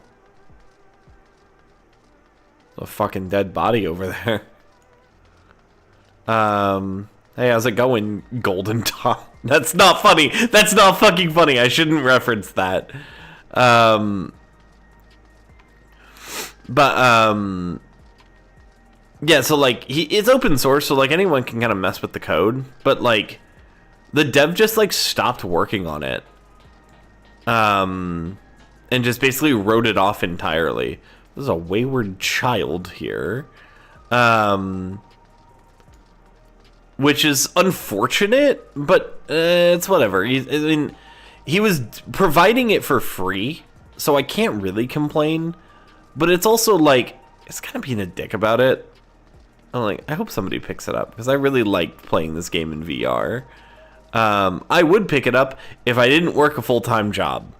a fucking dead body over there. Hey, how's it going, Golden Top? That's not funny. That's not fucking funny. I shouldn't reference that. But yeah, so like it's open source, so like anyone can kind of mess with the code, but like the dev just like stopped working on it. And just basically wrote it off entirely. There's a wayward child here. Which is unfortunate, but it's whatever. I mean, he was providing it for free, so I can't really complain. But it's also like, it's kind of being a dick about it. I'm like, I hope somebody picks it up, because I really liked playing this game in VR. I would pick it up if I didn't work a full-time job.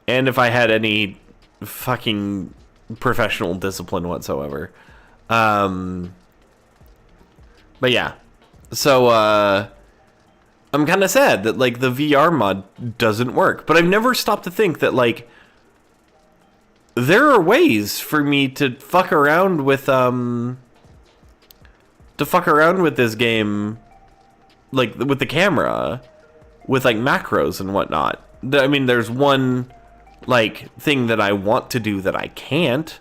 And if I had any fucking professional discipline whatsoever. But yeah. So, I'm kind of sad that, like, the VR mod doesn't work. But I've never stopped to think that, like, there are ways for me to fuck around with, this game, like, with the camera, with, like, macros and whatnot. I mean, there's one, like, thing that I want to do that I can't,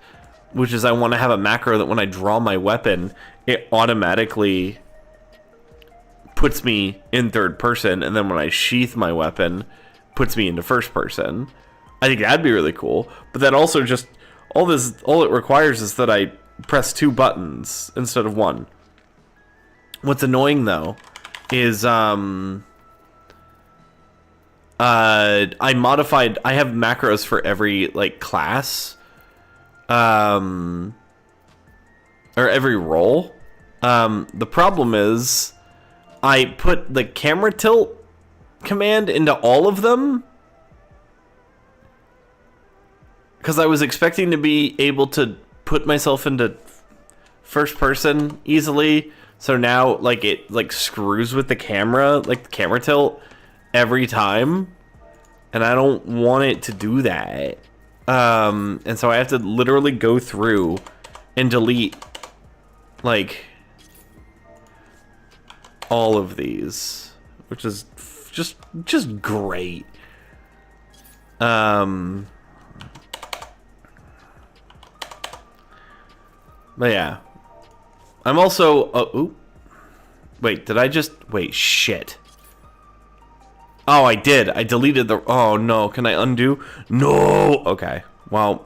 which is I want to have a macro that when I draw my weapon, it automatically puts me in third person, and then when I sheath my weapon, puts me into first person. I think that'd be really cool, but that also just, all it requires is that I press 2 buttons instead of 1. What's annoying, though, is, I have macros for every, like, class, or every role. The problem is, I put the camera tilt command into all of them, because I was expecting to be able to put myself into first person easily. So now, like, it, like, screws with the camera, like, the camera tilt every time. And I don't want it to do that. And so I have to literally go through and delete, like, all of these. Which is just great. But yeah. I'm also... ooh. Wait, did I just... Wait, shit. Oh, I did. I deleted the... Oh, no. Can I undo? No! Okay. Well...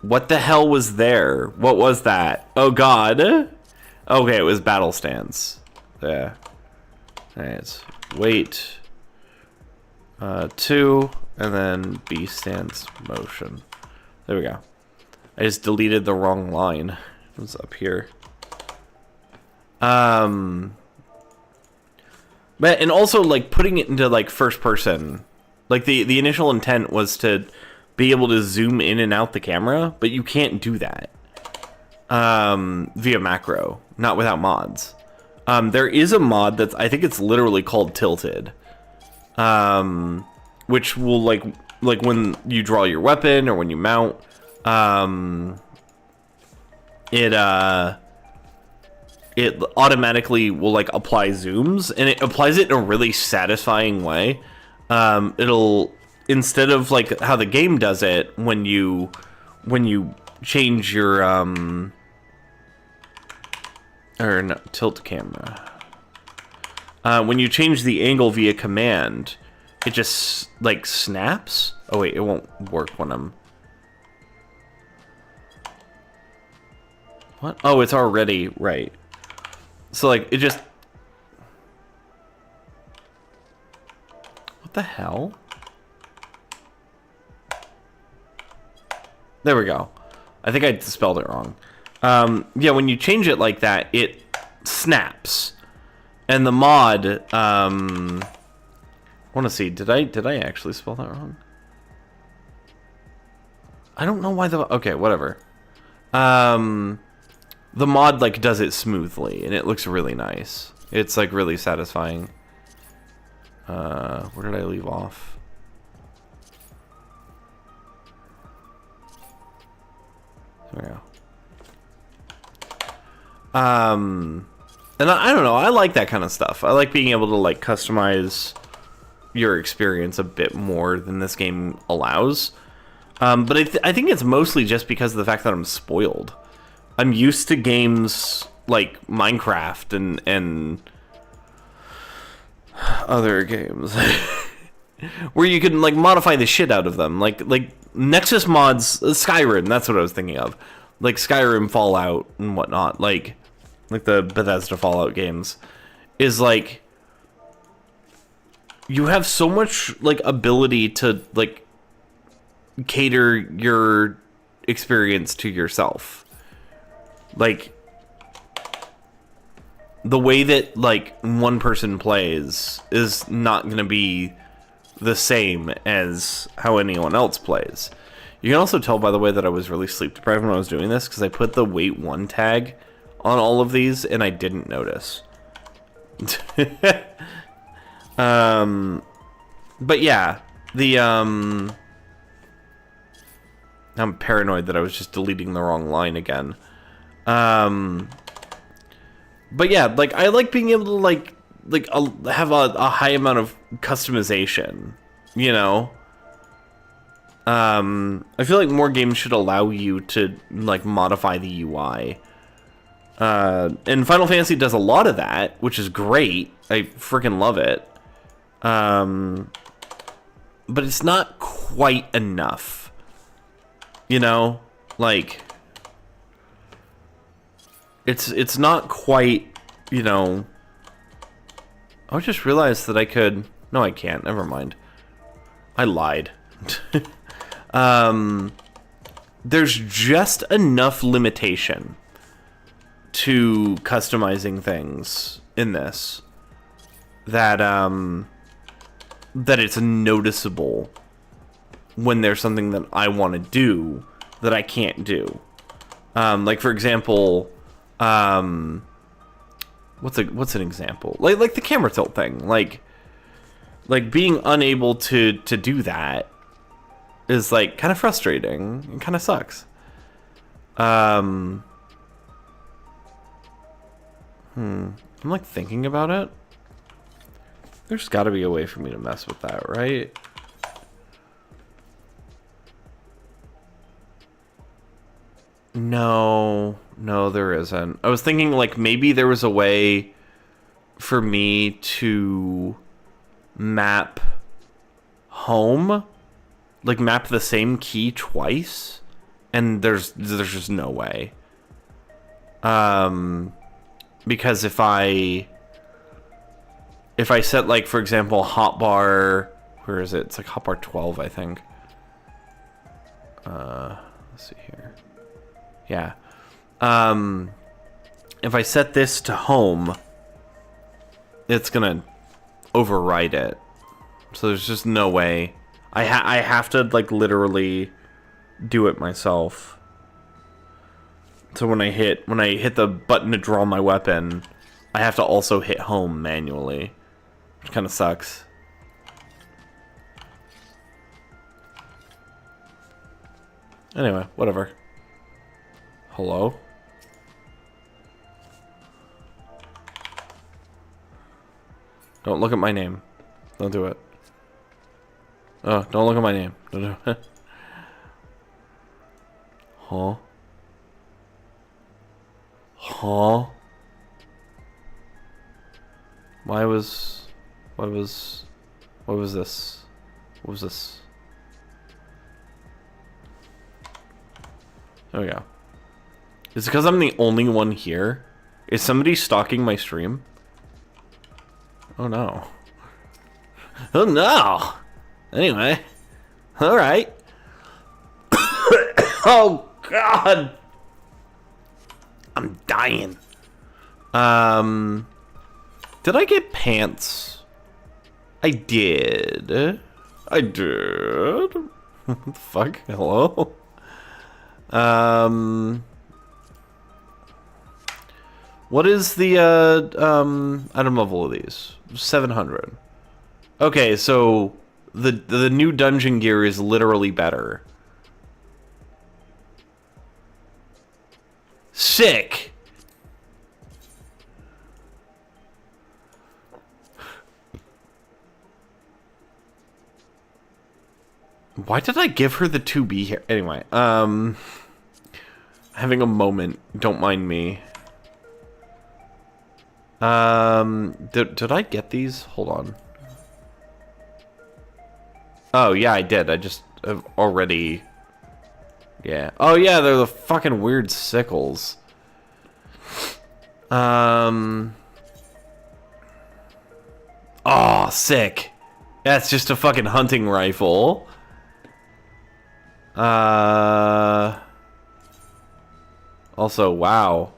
What the hell was there? What was that? Oh, God. Okay, it was battle stance. Yeah. Alright. Wait. 2... And then B stance motion. There we go. I just deleted the wrong line. It was up here. But, and also, like, putting it into, like, first person. Like, the initial intent was to be able to zoom in and out the camera, but you can't do that. Via macro. Not without mods. There is a mod that's, I think it's literally called Tilted. Which will, like when you draw your weapon or when you mount, it automatically will, like, apply zooms, and it applies it in a really satisfying way. It'll, instead of, like, how the game does it, when you change your, or no, tilt camera. When you change the angle via command, it just, like, snaps. Oh, wait, it won't work when I'm... What? Oh, it's already... Right. So, like, it just... What the hell? There we go. I think I spelled it wrong. Yeah, when you change it like that, it snaps. And the mod, I want to see, did I actually spell that wrong? I don't know why okay, whatever. The mod, like, does it smoothly, and it looks really nice. It's, like, really satisfying. Where did I leave off? There we go. And I don't know, I like that kind of stuff. I like being able to, like, customize your experience a bit more than this game allows. But I think it's mostly just because of the fact that I'm spoiled. I'm used to games like Minecraft and other games where you can like modify the shit out of them, like Nexus mods, Skyrim. That's what I was thinking of, like Skyrim, Fallout, and whatnot. Like the Bethesda Fallout games is like you have so much like ability to like cater your experience to yourself. Like the way that like one person plays is not going to be the same as how anyone else plays. You can also tell by the way that I was really sleep deprived when I was doing this, because I put the wait 1 tag on all of these and I didn't notice. But yeah, I'm paranoid that I was just deleting the wrong line again. But yeah, like I like being able to have a high amount of customization, you know? I feel like more games should allow you to like modify the UI. And Final Fantasy does a lot of that, which is great. I freaking love it. But it's not quite enough. You know? Like it's not quite, you know. I just realized that I could... No, I can't. Never mind. I lied. There's just enough limitation to customizing things in this that that it's noticeable when there's something that I want to do that I can't do. Like for example, what's an example? Like the camera tilt thing. Like being unable to do that is like kind of frustrating. It kind of sucks. I'm like thinking about it. There's got to be a way for me to mess with that, right? No, there isn't. I was thinking like maybe there was a way for me to map home, like map the same key twice, and there's just no way. Because if I set like, for example, hotbar, where is it? It's like hotbar 12, I think. Let's see here. Yeah. If I set this to home, it's gonna override it. So there's just no way. I have to like literally do it myself. So when I hit the button to draw my weapon, I have to also hit home manually, which kind of sucks. Anyway, whatever. Hello? Don't look at my name. Don't do it. Oh, don't look at my name. Don't do it. Huh? Huh? What was this? What was this? There we go. Is it because I'm the only one here? Is somebody stalking my stream? Oh no. Oh no! Anyway. Alright. Oh god! I'm dying. Did I get pants? I did. What the fuck? Hello? What is the item level of these? 700. Okay, so the new dungeon gear is literally better. Sick. Why did I give her the 2B here? Anyway, having a moment. Don't mind me. Did I get these? Hold on. Oh, yeah, I did. I just have already... Yeah. Oh, yeah, they're the fucking weird sickles. Oh, sick. That's just a fucking hunting rifle. Also, wow.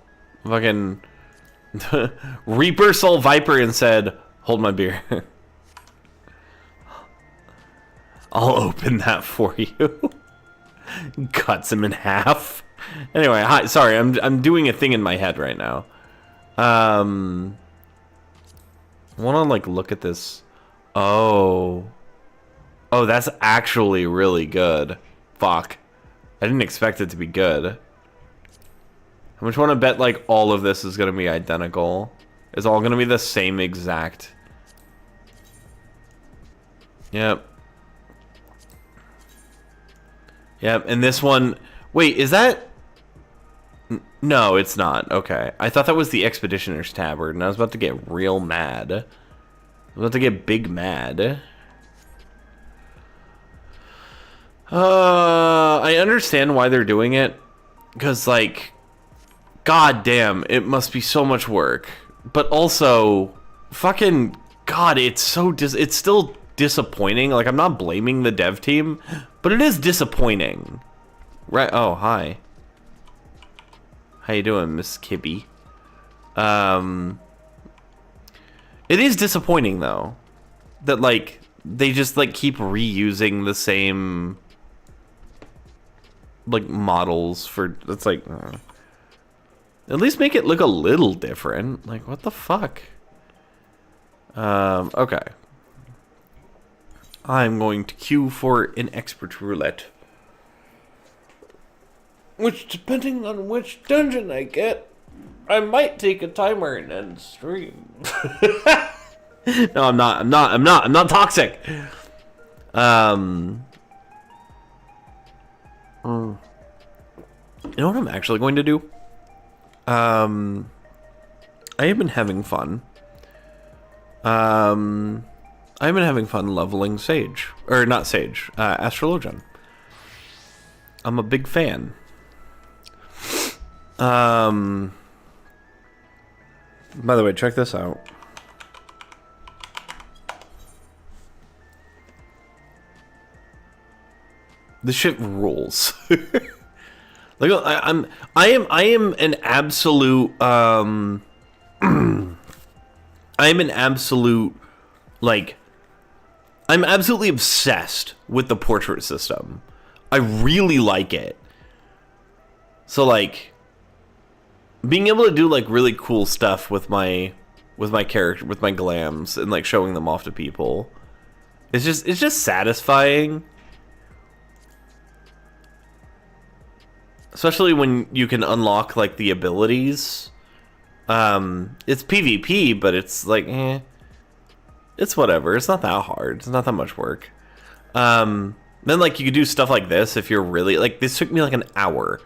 Fucking... Reaper saw Viper and said, hold my beer. I'll open that for you. Cuts him in half. Anyway, hi, sorry, I'm doing a thing in my head right now. I wanna like look at this. Oh, that's actually really good. Fuck. I didn't expect it to be good. How much want to bet like all of this is gonna be identical? It's all gonna be the same exact. Yep. Yep, and this one... Wait, is that... No, it's not. Okay. I thought that was the Expeditioner's Tabard, and I was about to get real mad. I was about to get big mad. I understand why they're doing it. Because, like... God damn, it must be so much work. But also... Fucking... God, it's so... It's still disappointing. Like, I'm not blaming the dev team... But it is disappointing. Right, oh, hi. How you doing, Miss Kibby? It is disappointing, though. That, like, they just, like, keep reusing the same... Like, models for... It's like... At least make it look a little different. Like, what the fuck? Okay. I'm going to queue for an expert roulette. Which, depending on which dungeon I get, I might take a timer and end stream. No, I'm not toxic. You know what I'm actually going to do? I have been having fun. I've been having fun leveling Sage. Or not Sage, Astrologian. I'm a big fan. By the way, check this out. This shit rules. Like I am an absolute I am an absolute like I'm absolutely obsessed with the portrait system. I really like it. So like being able to do like really cool stuff with my character, with my glams, and like showing them off to people, it's just satisfying. Especially when you can unlock like the abilities. It's PvP, but it's like it's whatever. It's not that hard. It's not that much work. Then like you could do stuff like this if you're really like, this took me like an hour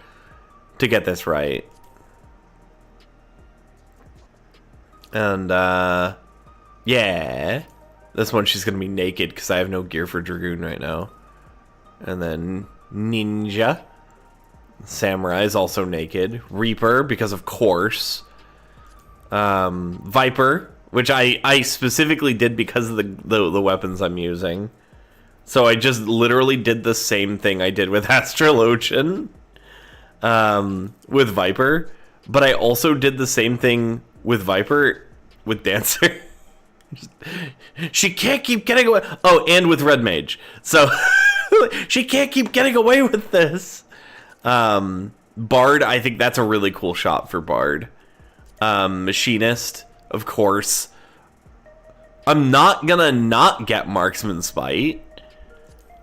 to get this right. And yeah, this one she's gonna be naked because I have no gear for Dragoon right now. And then Ninja. Samurai is also naked. Reaper, because of course. Viper, which I specifically did because of the weapons I'm using. So I just literally did the same thing I did with Astrologian. With Viper. But I also did the same thing with Viper with Dancer. She can't keep getting away. Oh, and with Red Mage. So she can't keep getting away with this. Bard, I think that's a really cool shot for Bard. Machinist, of course. I'm not gonna not get Marksman Spite.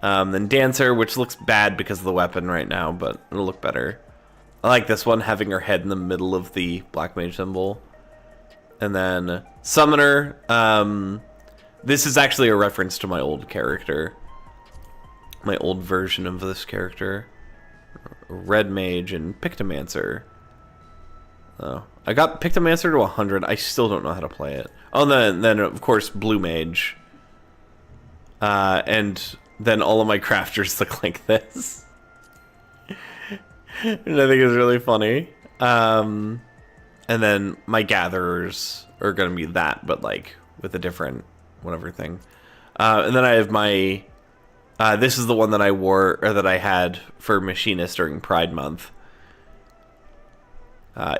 Then Dancer, which looks bad because of the weapon right now, but it'll look better. I like this one, having her head in the middle of the Black Mage symbol. And then Summoner. This is actually a reference to my old character. my old version of this character. Red Mage and Pictomancer. Oh, I got Pictomancer to 100. I still don't know how to play it. Oh, then of course Blue Mage. And then all of my crafters look like this. And I think it's really funny. And then my gatherers are gonna be that, but like with a different whatever thing. And then I have my this is the one that I wore, or that I had for Machinist during Pride Month.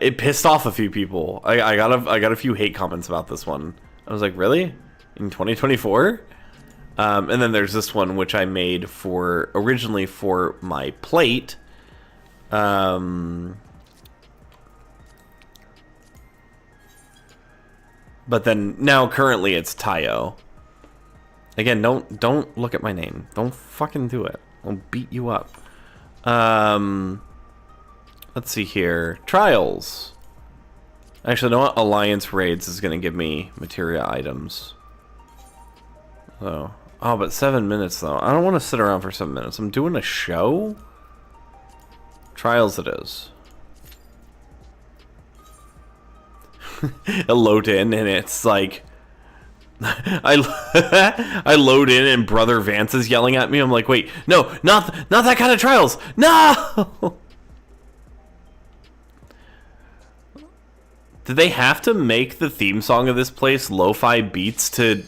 It pissed off a few people. I got a few hate comments about this one. I was like, really? In 2024? And then there's this one which I made originally for my plate. But then now currently it's Tayo. Again, don't look at my name. Don't fucking do it. I'll beat you up. Let's see here. Trials. Actually, you know what? Alliance Raids is going to give me materia items. Oh, but 7 minutes, though. I don't want to sit around for 7 minutes. I'm doing a show? Trials it is. I load in, and it's like... I load in, and Brother Vance is yelling at me. I'm like, wait, no, not that kind of trials. No! Did they have to make the theme song of this place lo-fi beats to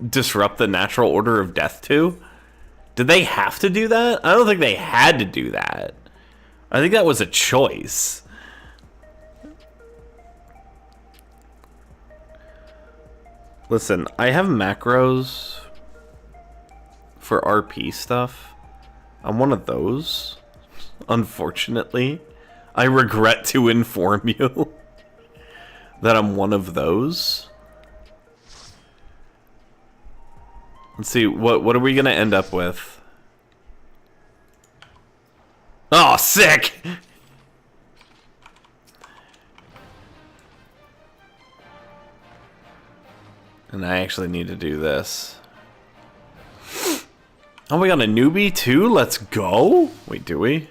disrupt the natural order of death to? Did they have to do that? I don't think they had to do that. I think that was a choice. Listen, I have macros for RP stuff. I'm one of those, unfortunately. I regret to inform you that I'm one of those. Let's see, what are we gonna end up with? Oh, sick! And I actually need to do this. Oh, we got a newbie too? Let's go! Wait, do we?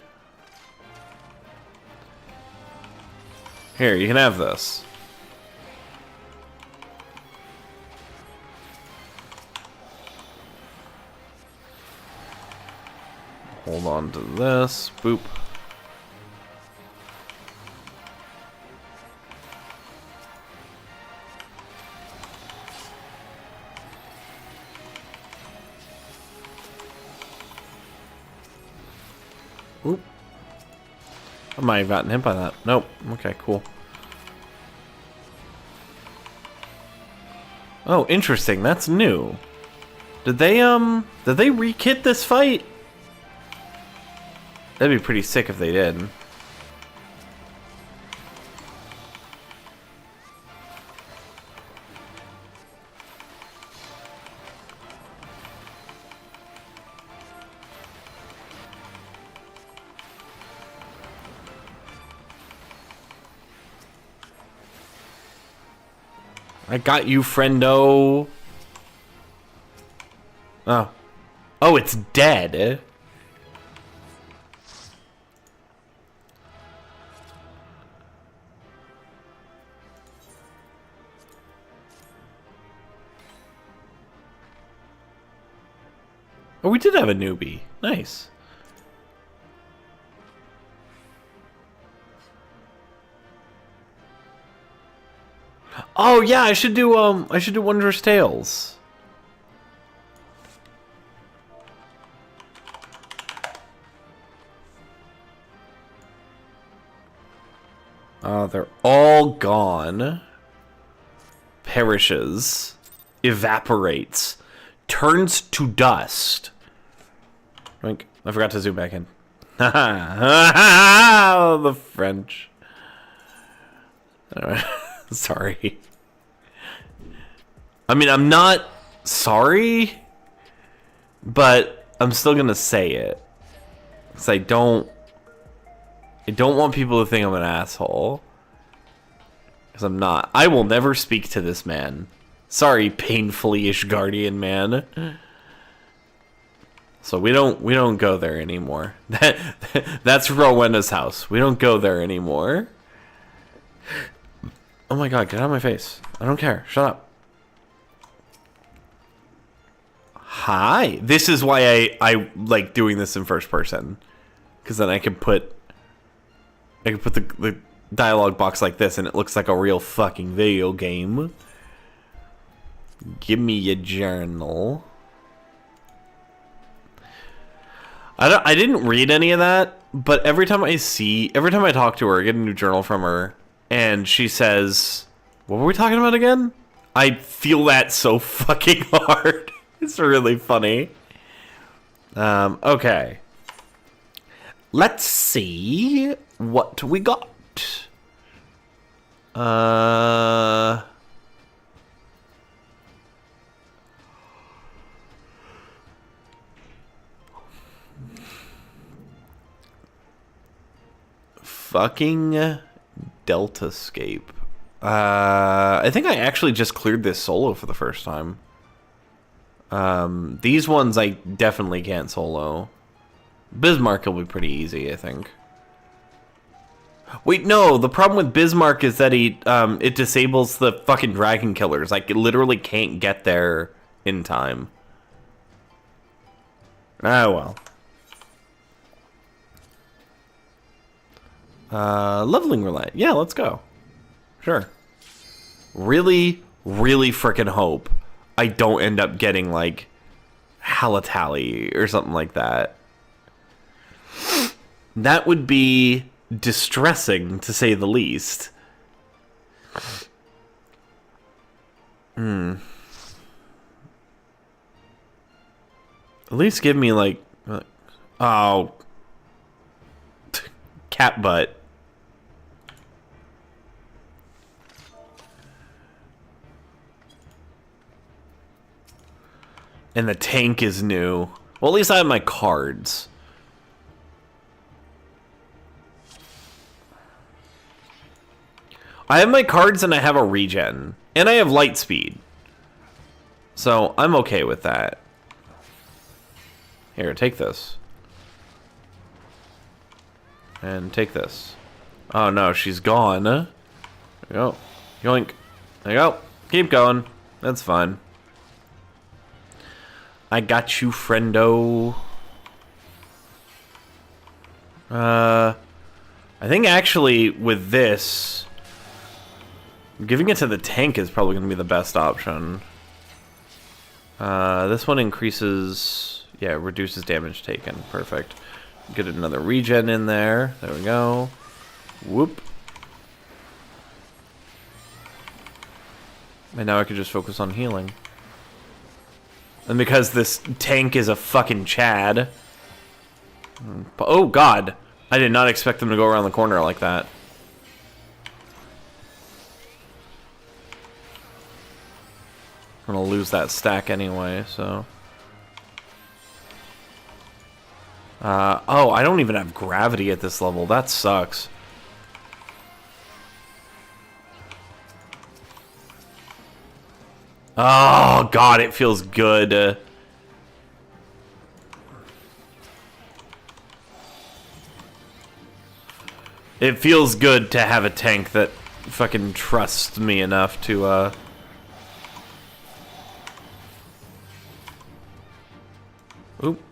Here, you can have this. Hold on to this. Boop. Oop. I might have gotten hit by that. Nope. Okay, cool. Oh, interesting. That's new. Did they re-kit this fight? That'd be pretty sick if they did. I got you, friendo. Oh. Oh, it's dead. Oh, we did have a newbie. Nice. Oh yeah, I should do Wondrous Tales. They're all gone. Perishes. Evaporates. Turns to dust. I forgot to zoom back in. The French. Sorry. I mean, I'm not sorry, but I'm still gonna say it. Because I don't want people to think I'm an asshole. Because I'm not. I will never speak to this man. Sorry, painfully Ishgardian man. So we don't go there anymore. That's Rowena's house. We don't go there anymore. Oh my god, get out of my face. I don't care. Shut up. Hi. This is why I like doing this in first person. Because then I can put the dialogue box like this and it looks like a real fucking video game. Give me your journal. I didn't read any of that, but every time I talk to her, I get a new journal from her, and she says, what were we talking about again? I feel that so fucking hard. It's really funny. Okay. Let's see what we got. Fucking Deltascape. I think I actually just cleared this solo for the first time. These ones I definitely can't solo. Bismarck will be pretty easy, I think. Wait, no, the problem with Bismarck is that it disables the fucking dragon killers. Like, it literally can't get there in time. Ah, well. Leveling roulette. Yeah, let's go. Sure. Really, really frickin' hope I don't end up getting, like, Halatali or something like that. That would be distressing, to say the least. At least give me, like... oh. Cat butt. And the tank is new. Well, at least I have my cards. I have my cards and I have a regen. And I have light speed. So, I'm okay with that. Here, take this. And take this. Oh no, she's gone. There you go. Yoink. There you go. Keep going. That's fine. I got you, friendo. I think actually with this, giving it to the tank is probably going to be the best option. This one increases, yeah, reduces damage taken. Perfect. Get another regen in there. There we go. Whoop. And now I can just focus on healing. And because this tank is a fucking Chad. Oh, God. I did not expect them to go around the corner like that. I'm gonna lose that stack anyway, so... oh, I don't even have gravity at this level. That sucks. Oh, God, it feels good. It feels good to have a tank that fucking trusts me enough to, Oop.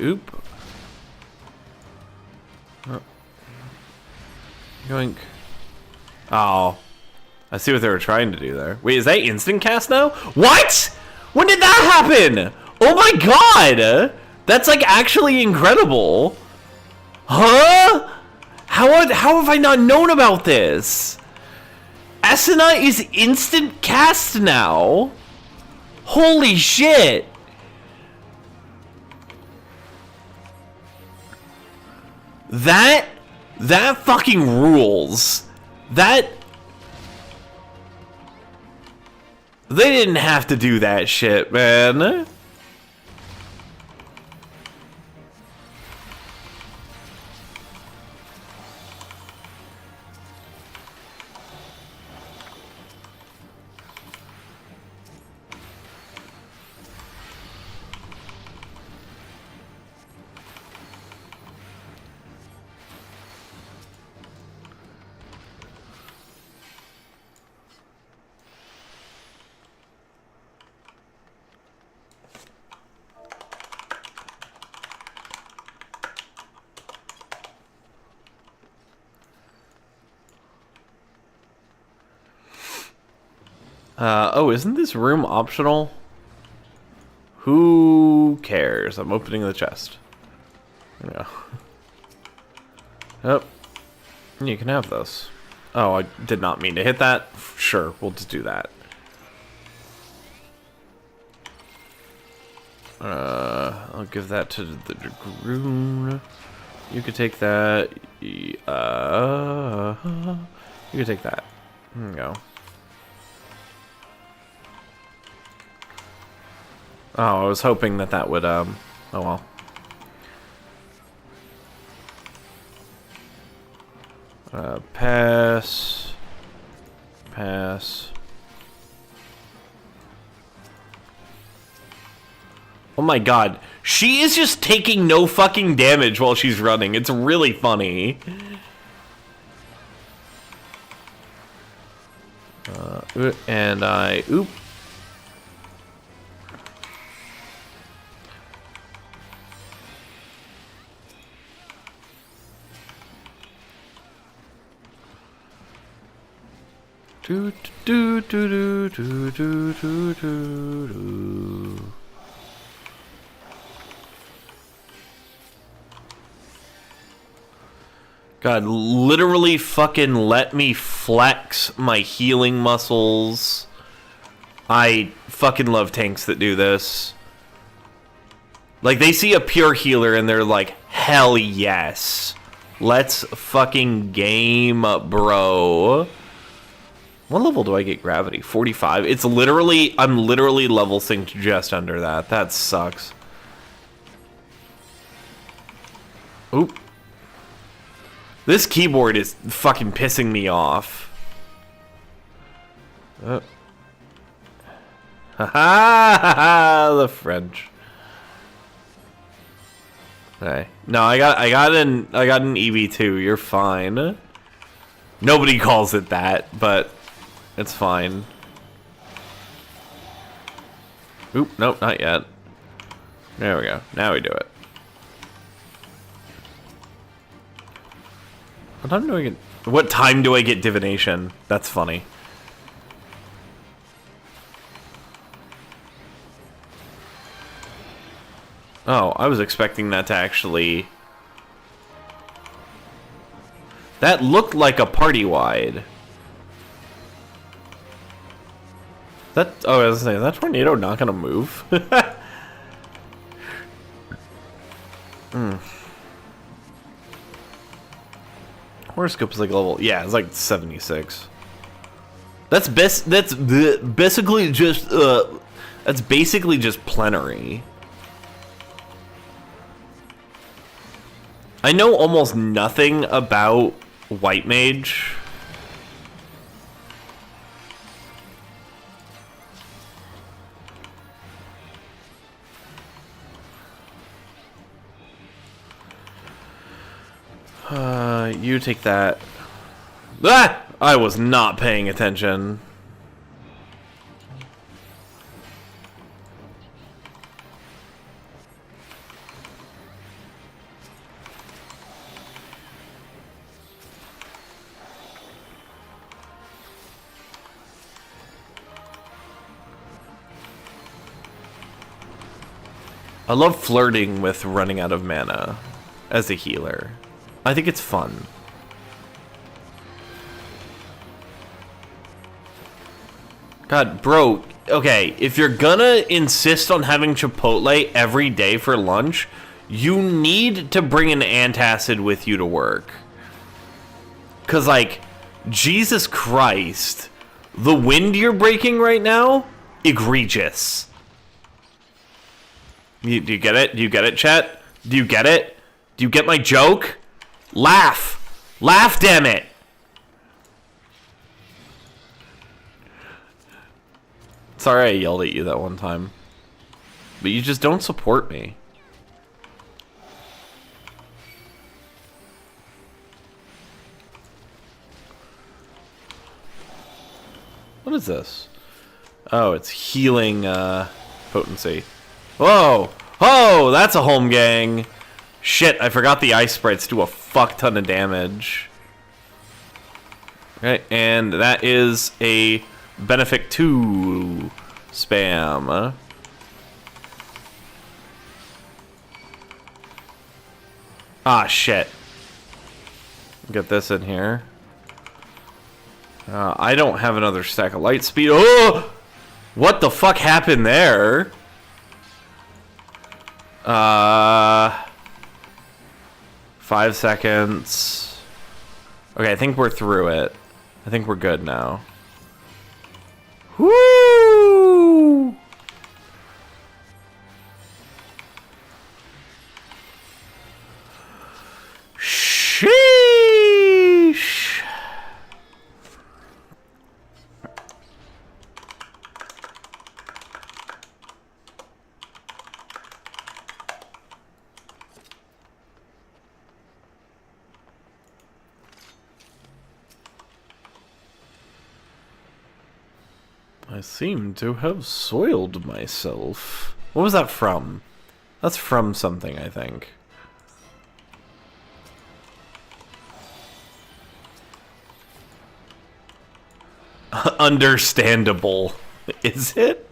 Oop. Oh. Yoink. Oh. I see what they were trying to do there. Wait, is that instant cast now? What? When did that happen? Oh my god! That's like actually incredible. Huh? How have I not known about this? Asuna is instant cast now. Holy shit. That fucking rules. They didn't have to do that shit, man. Oh, isn't this room optional? Who cares? I'm opening the chest. Yeah. Oh. You can have this. Oh, I did not mean to hit that. Sure, we'll just do that. I'll give that to the Dragoon. You could take that. You could take that. There you go. Oh, I was hoping that that would, oh well. Pass. Pass. Oh my god. She is just taking no fucking damage while she's running. It's really funny. And I... Oop. Do do do do do do do do do. God, literally fucking let me flex my healing muscles. I fucking love tanks that do this. Like, they see a pure healer and they're like, hell yes. Let's fucking game, bro. What level do I get gravity? 45? It's literally, I'm literally level synced just under that. That sucks. Oop. This keyboard is fucking pissing me off. Ha ha! The French. Okay. No, I got an EV2. You're fine. Nobody calls it that, but it's fine. Oop, nope, not yet. There we go. Now we do it. What time do I get divination? That's funny. Oh, I was expecting that to actually... That looked like a party-wide. That... Oh, I was saying, is that tornado not gonna move? Horoscope is like level... Yeah, it's like 76. That's basically just... that's basically just plenary. I know almost nothing about White Mage. You take that. Ah! I was not paying attention. I love flirting with running out of mana as a healer. I think it's fun. God, bro, okay, if you're gonna insist on having Chipotle every day for lunch, you need to bring an antacid with you to work. 'Cause, like, Jesus Christ, the wind you're breaking right now, egregious. Do you get it? Do you get it, chat? Do you get it? Do you get my joke? Laugh! Laugh, damn it! Sorry I yelled at you that one time. But you just don't support me. What is this? Oh, it's healing potency. Whoa! Oh, that's a home gang! Shit, I forgot the ice sprites do a fuck ton of damage. Okay, and that is a Benefit 2 spam. Ah, shit. Get this in here. I don't have another stack of light speed. Oh! What the fuck happened there? 5 seconds. Okay, I think we're through it. I think we're good now. Woo! Sheesh! I seem to have soiled myself. What was that from? That's from something, I think. Understandable. Is it?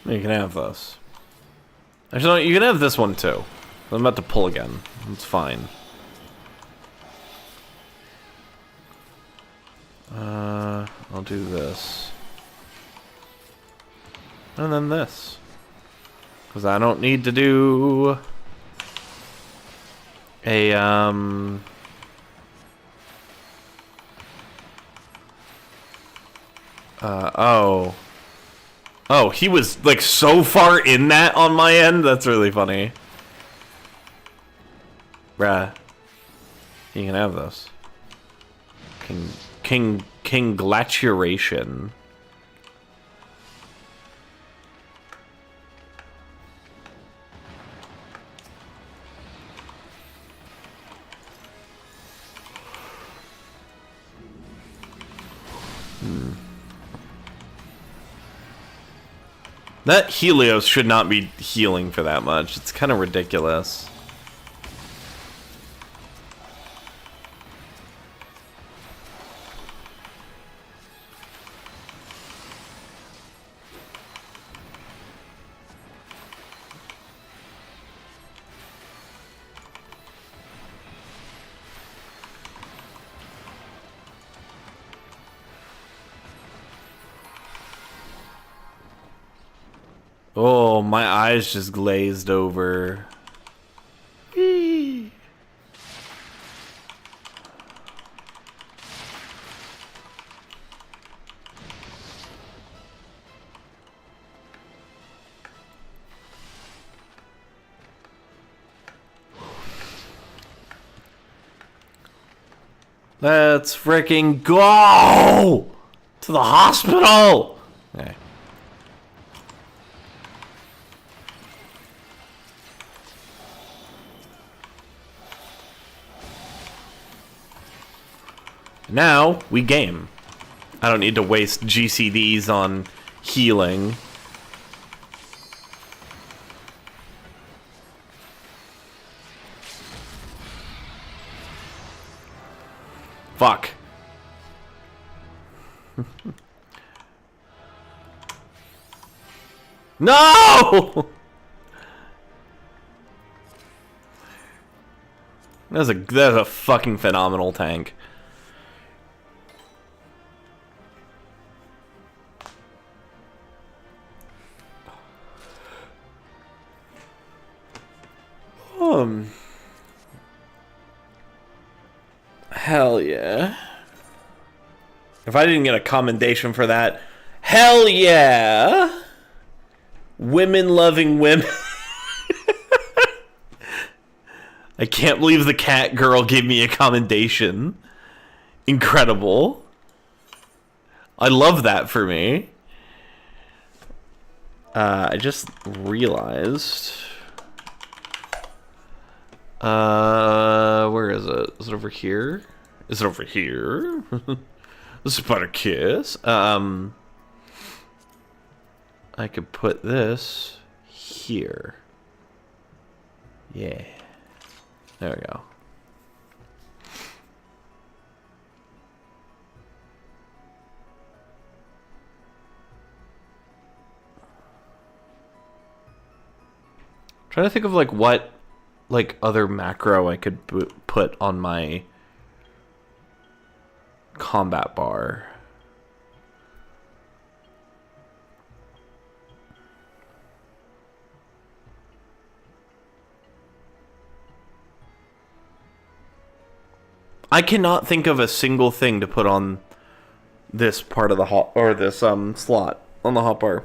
You can have this. Actually, no, you can have this one too. I'm about to pull again. It's fine. I'll do this. And then this. Because I don't need to do a, oh. Oh, he was, like, so far in that on my end? That's really funny. Bruh. You can have this. King Glaturation. That Helios should not be healing for that much. It's kind of ridiculous. Oh, my eyes just glazed over. Eee. Let's freaking go to the hospital. Okay. Now, we game. I don't need to waste GCDs on healing. Fuck. No! That's a fucking phenomenal tank. Hell yeah. If I didn't get a commendation for that, hell yeah. Women loving women. I can't believe the cat girl gave me a commendation. Incredible. I love that for me. I just realized Where is it? Is it over here? Is it over here? This is about a kiss. I could put this here. Yeah. There we go. Trying to think of like what like other macro I could put on my combat bar. I cannot think of a single thing to put on this part of the hot or this slot on the hotbar.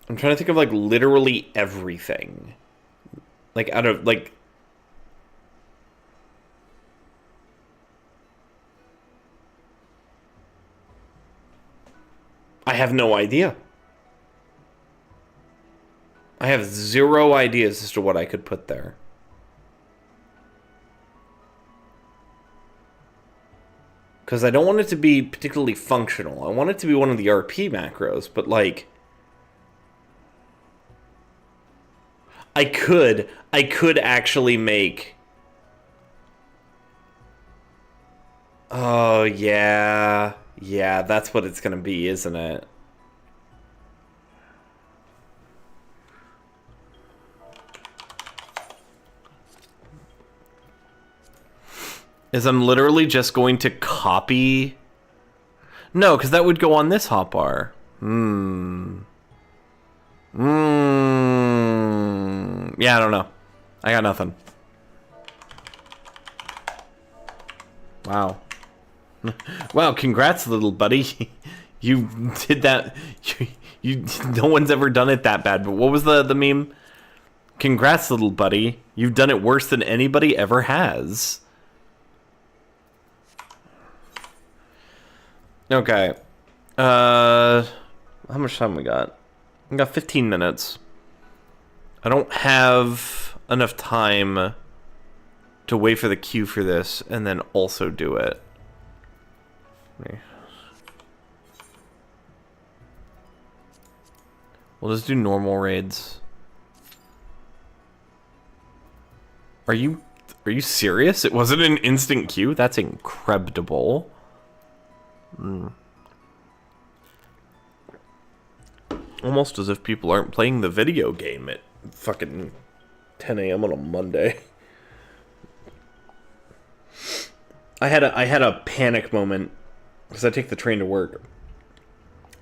I'm trying to think of like literally everything. Like out of like I have no idea. I have zero ideas as to what I could put there. Because I don't want it to be particularly functional. I want it to be one of the RP macros, but like I could actually make... Oh, yeah. Yeah, that's what it's going to be, isn't it? Is I'm literally just going to copy... No, because that would go on this hotbar. Yeah, I don't know. I got nothing. Wow. Wow, congrats, little buddy. You did that. You no one's ever done it that bad. But what was the meme? Congrats, little buddy. You've done it worse than anybody ever has. Okay. How much time we got? We got 15 minutes. I don't have enough time to wait for the queue for this and then also do it. We'll just do normal raids. Are you serious? It wasn't an instant queue? That's incredible. Almost as if people aren't playing the video game at fucking 10 a.m. on a Monday. I had a panic moment because I take the train to work.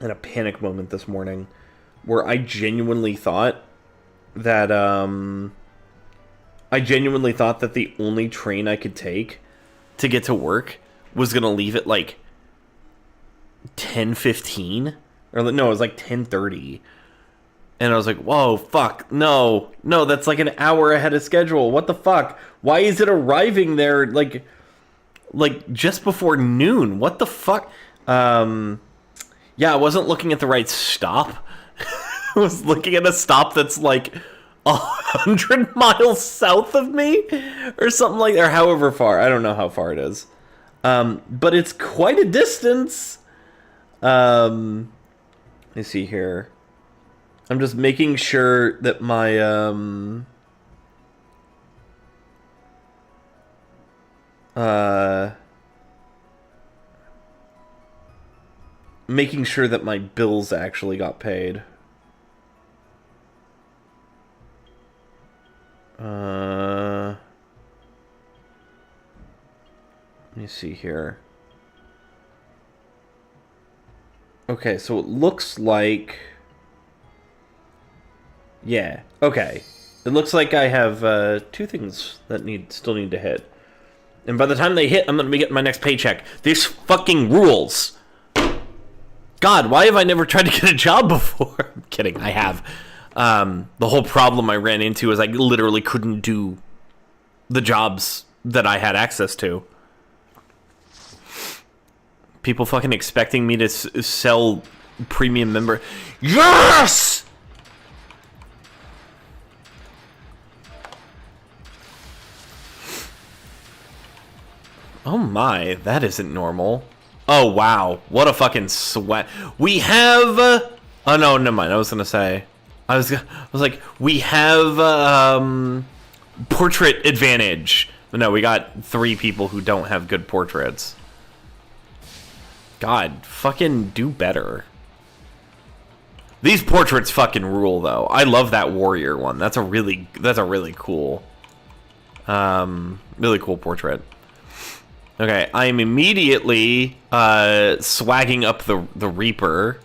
I had a panic moment this morning where I genuinely thought that the only train I could take to get to work was gonna leave at like 10:15, or no, it was like 10:30, and I was like, "Whoa, fuck, no, that's like an hour ahead of schedule. What the fuck? Why is it arriving there like just before noon? What the fuck?" Yeah, I wasn't looking at the right stop. I was looking at a stop that's like 100 miles south of me, or something like that, or however far. I don't know how far it is, but it's quite a distance. Let me see here. I'm just making sure that my making sure that my bills actually got paid. Let me see here. Okay, so it looks like... Yeah, okay. It looks like I have two things that still need to hit. And by the time they hit, I'm going to be getting my next paycheck. This fucking rules! God, why have I never tried to get a job before? I'm kidding, I have. The whole problem I ran into is I literally couldn't do the jobs that I had access to. People fucking expecting me to sell premium member. Yes! Oh my, that isn't normal. Oh wow, what a fucking sweat. We have... oh no, never mind, I was gonna say... I was like, we have portrait advantage. But no, we got 3 people who don't have good portraits. God, fucking do better. These portraits fucking rule though. I love that warrior one. That's a really cool portrait. Okay, I'm immediately swagging up the Reaper.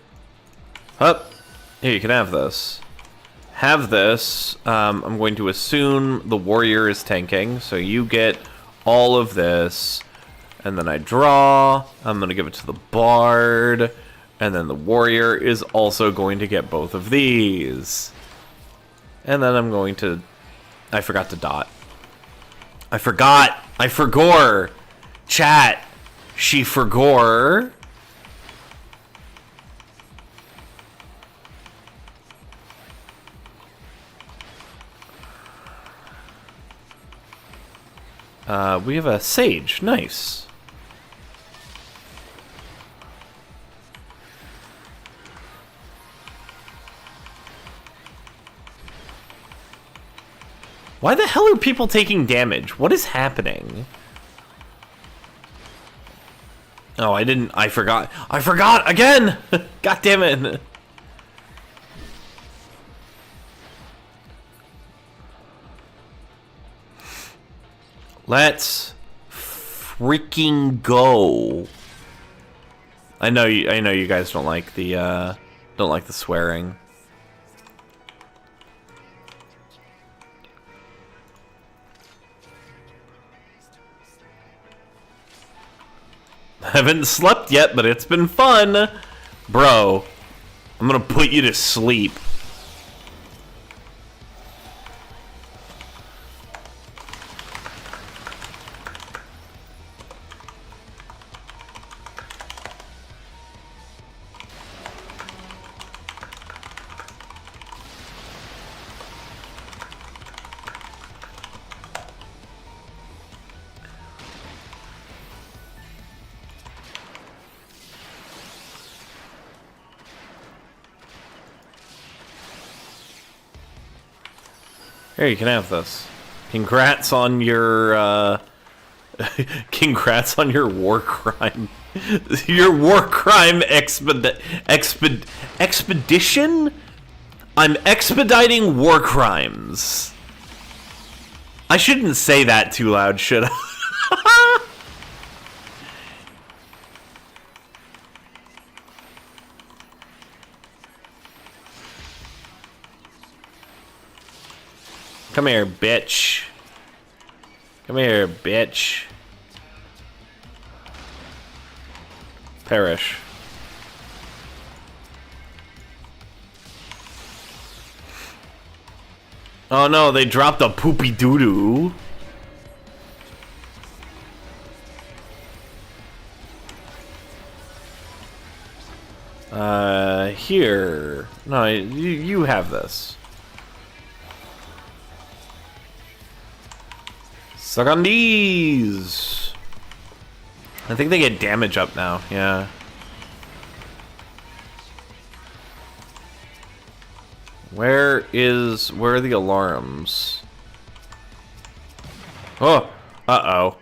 Up. Here, you can have this. Have this. I'm going to assume the warrior is tanking, so you get all of this. And then I draw. I'm going to give it to the bard. And then the warrior is also going to get both of these. And then I'm going to... I forgot to dot. I forgot! I forgore! Chat! She forgore. We have a sage. Nice. Why the hell are people taking damage? What is happening? Oh, I forgot. I forgot again! God damn it. Let's freaking go. I know you guys don't like the swearing. I haven't slept yet, but it's been fun. Bro, I'm gonna put you to sleep. Here, you can have this. Congrats on your, congrats on your war crime. Your war crime expedition? I'm expediting war crimes. I shouldn't say that too loud, should I? Come here, bitch. Come here, bitch. Perish. Oh no, they dropped a poopy doo-doo. Here. No, you have this. Suck on these. I think they get damage up now, yeah. Where are the alarms? Oh, uh-oh.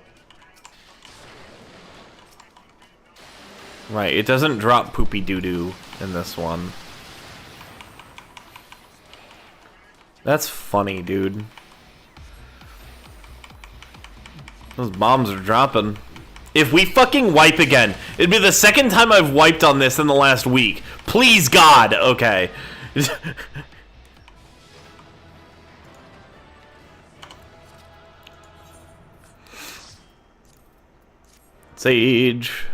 Right, it doesn't drop poopy doo-doo in this one. That's funny, dude. Those bombs are dropping. If we fucking wipe again, it'd be the second time I've wiped on this in the last week. Please, God. Okay. Sage.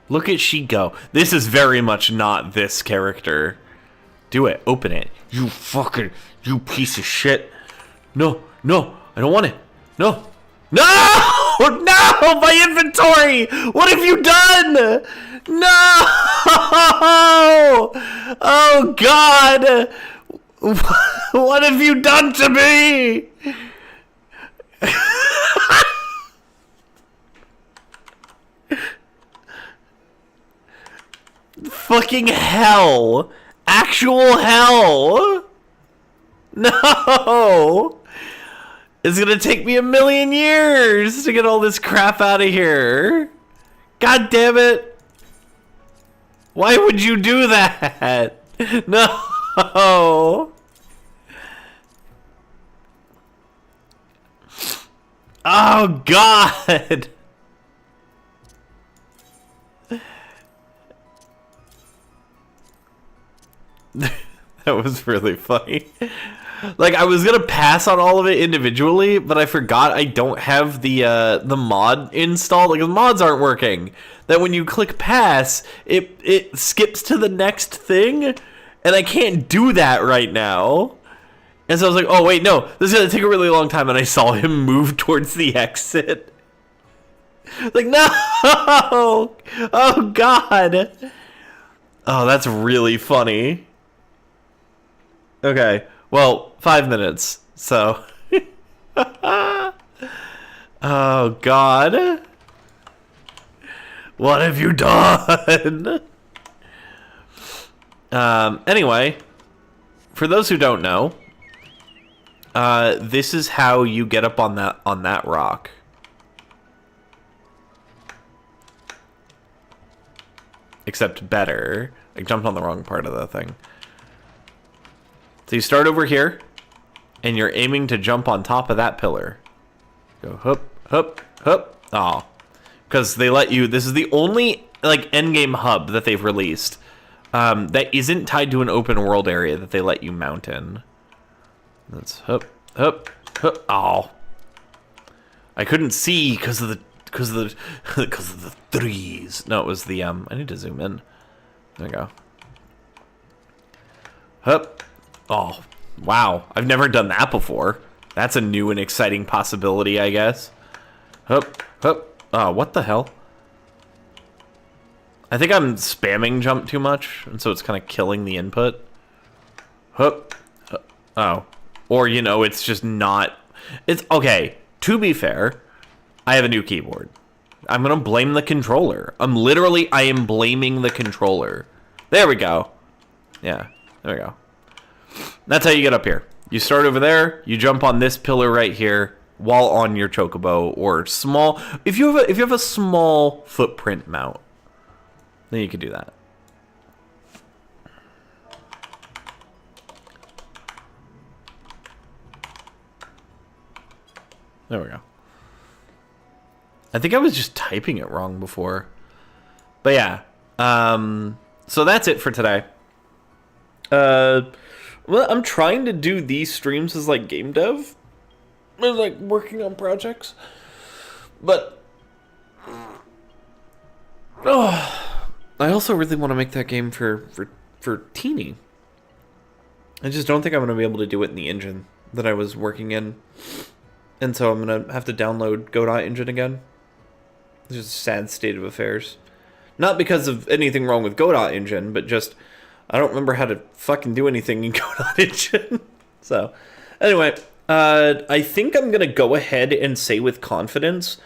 Look at she go. This is very much not this character. Do it. Open it. You piece of shit. No, no, I don't want it. No. No! No! My inventory! What have you done? No! Oh, God! What have you done to me? Fucking hell. Actual hell. No. It's gonna take me 1,000,000 years to get all this crap out of here. God damn it. Why would you do that? No. Oh, God. That was really funny. Like, I was gonna pass on all of it individually, but I forgot I don't have the mod installed. Like, the mods aren't working. That when you click pass, it skips to the next thing, and I can't do that right now. And so I was like, oh wait, no, this is gonna take a really long time, and I saw him move towards the exit. Like, no! Oh, God! Oh, that's really funny. Okay, well, 5 minutes, so. Oh, God. What have you done? Anyway, for those who don't know, this is how you get up on that rock. Except better. I jumped on the wrong part of the thing. So you start over here, and you're aiming to jump on top of that pillar. Go hup, hup, hup. Oh. Because they let you... This is the only, like, endgame hub that they've released that isn't tied to an open world area that they let you mount in. That's hup, hup, hup. Oh. I couldn't see because of the threes. No, it was the I need to zoom in. There we go. Hup. Oh, wow. I've never done that before. That's a new and exciting possibility, I guess. Hup, hup. Oh, what the hell? I think I'm spamming jump too much, and so it's kind of killing the input. Hup. Hup. Oh. Or, you know, it's just not... It's... Okay, to be fair, I have a new keyboard. I'm gonna blame the controller. I am blaming the controller. There we go. Yeah, there we go. That's how you get up here. You start over there, you jump on this pillar right here while on your chocobo or small... If you have a small footprint mount, then you can do that. There we go. I think I was just typing it wrong before. But yeah. So that's it for today. Well, I'm trying to do these streams as like game dev. Or like working on projects. But I also really want to make that game for Teeny. I just don't think I'm going to be able to do it in the engine that I was working in. And so I'm going to have to download Godot engine again. It's just a sad state of affairs. Not because of anything wrong with Godot engine, but just I don't remember how to fucking do anything in Godot engine. So, anyway, I think I'm going to go ahead and say with confidence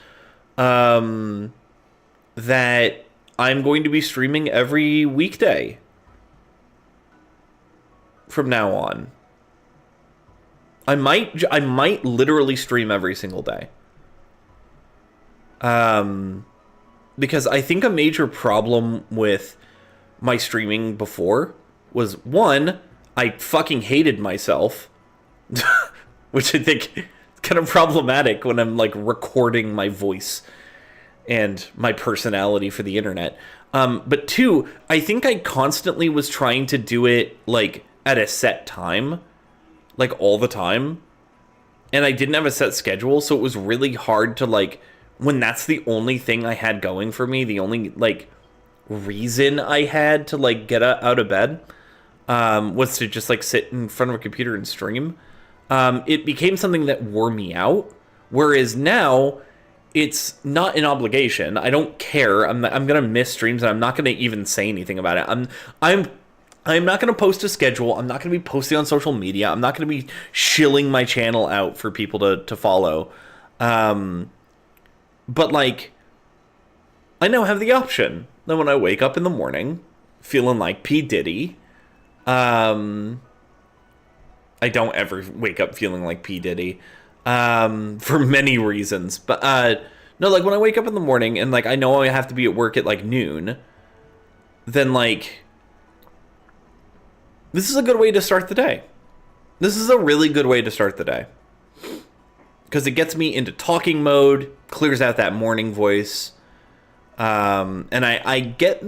that I'm going to be streaming every weekday from now on. I might literally stream every single day. Because I think a major problem with my streaming before was, one, I fucking hated myself, which I think is kind of problematic when I'm like recording my voice and my personality for the internet. But two, I think I constantly was trying to do it like at a set time, like all the time, and I didn't have a set schedule, so it was really hard to like, when that's the only thing I had going for me, the only like reason I had to like get out of bed was to just like sit in front of a computer and stream. It became something that wore me out, whereas now it's not an obligation. I don't care. I'm gonna miss streams, and I'm not gonna even say anything about it. I'm not gonna post a schedule. I'm not gonna be posting on social media. I'm not gonna be shilling my channel out for people to follow. But like, I now have the option that when I wake up in the morning feeling like P. Diddy, I don't ever wake up feeling like P. Diddy, for many reasons. But no, like when I wake up in the morning and like I know I have to be at work at like noon, then like this is a good way to start the day. This is a really good way to start the day. Because it gets me into talking mode, clears out that morning voice, and I get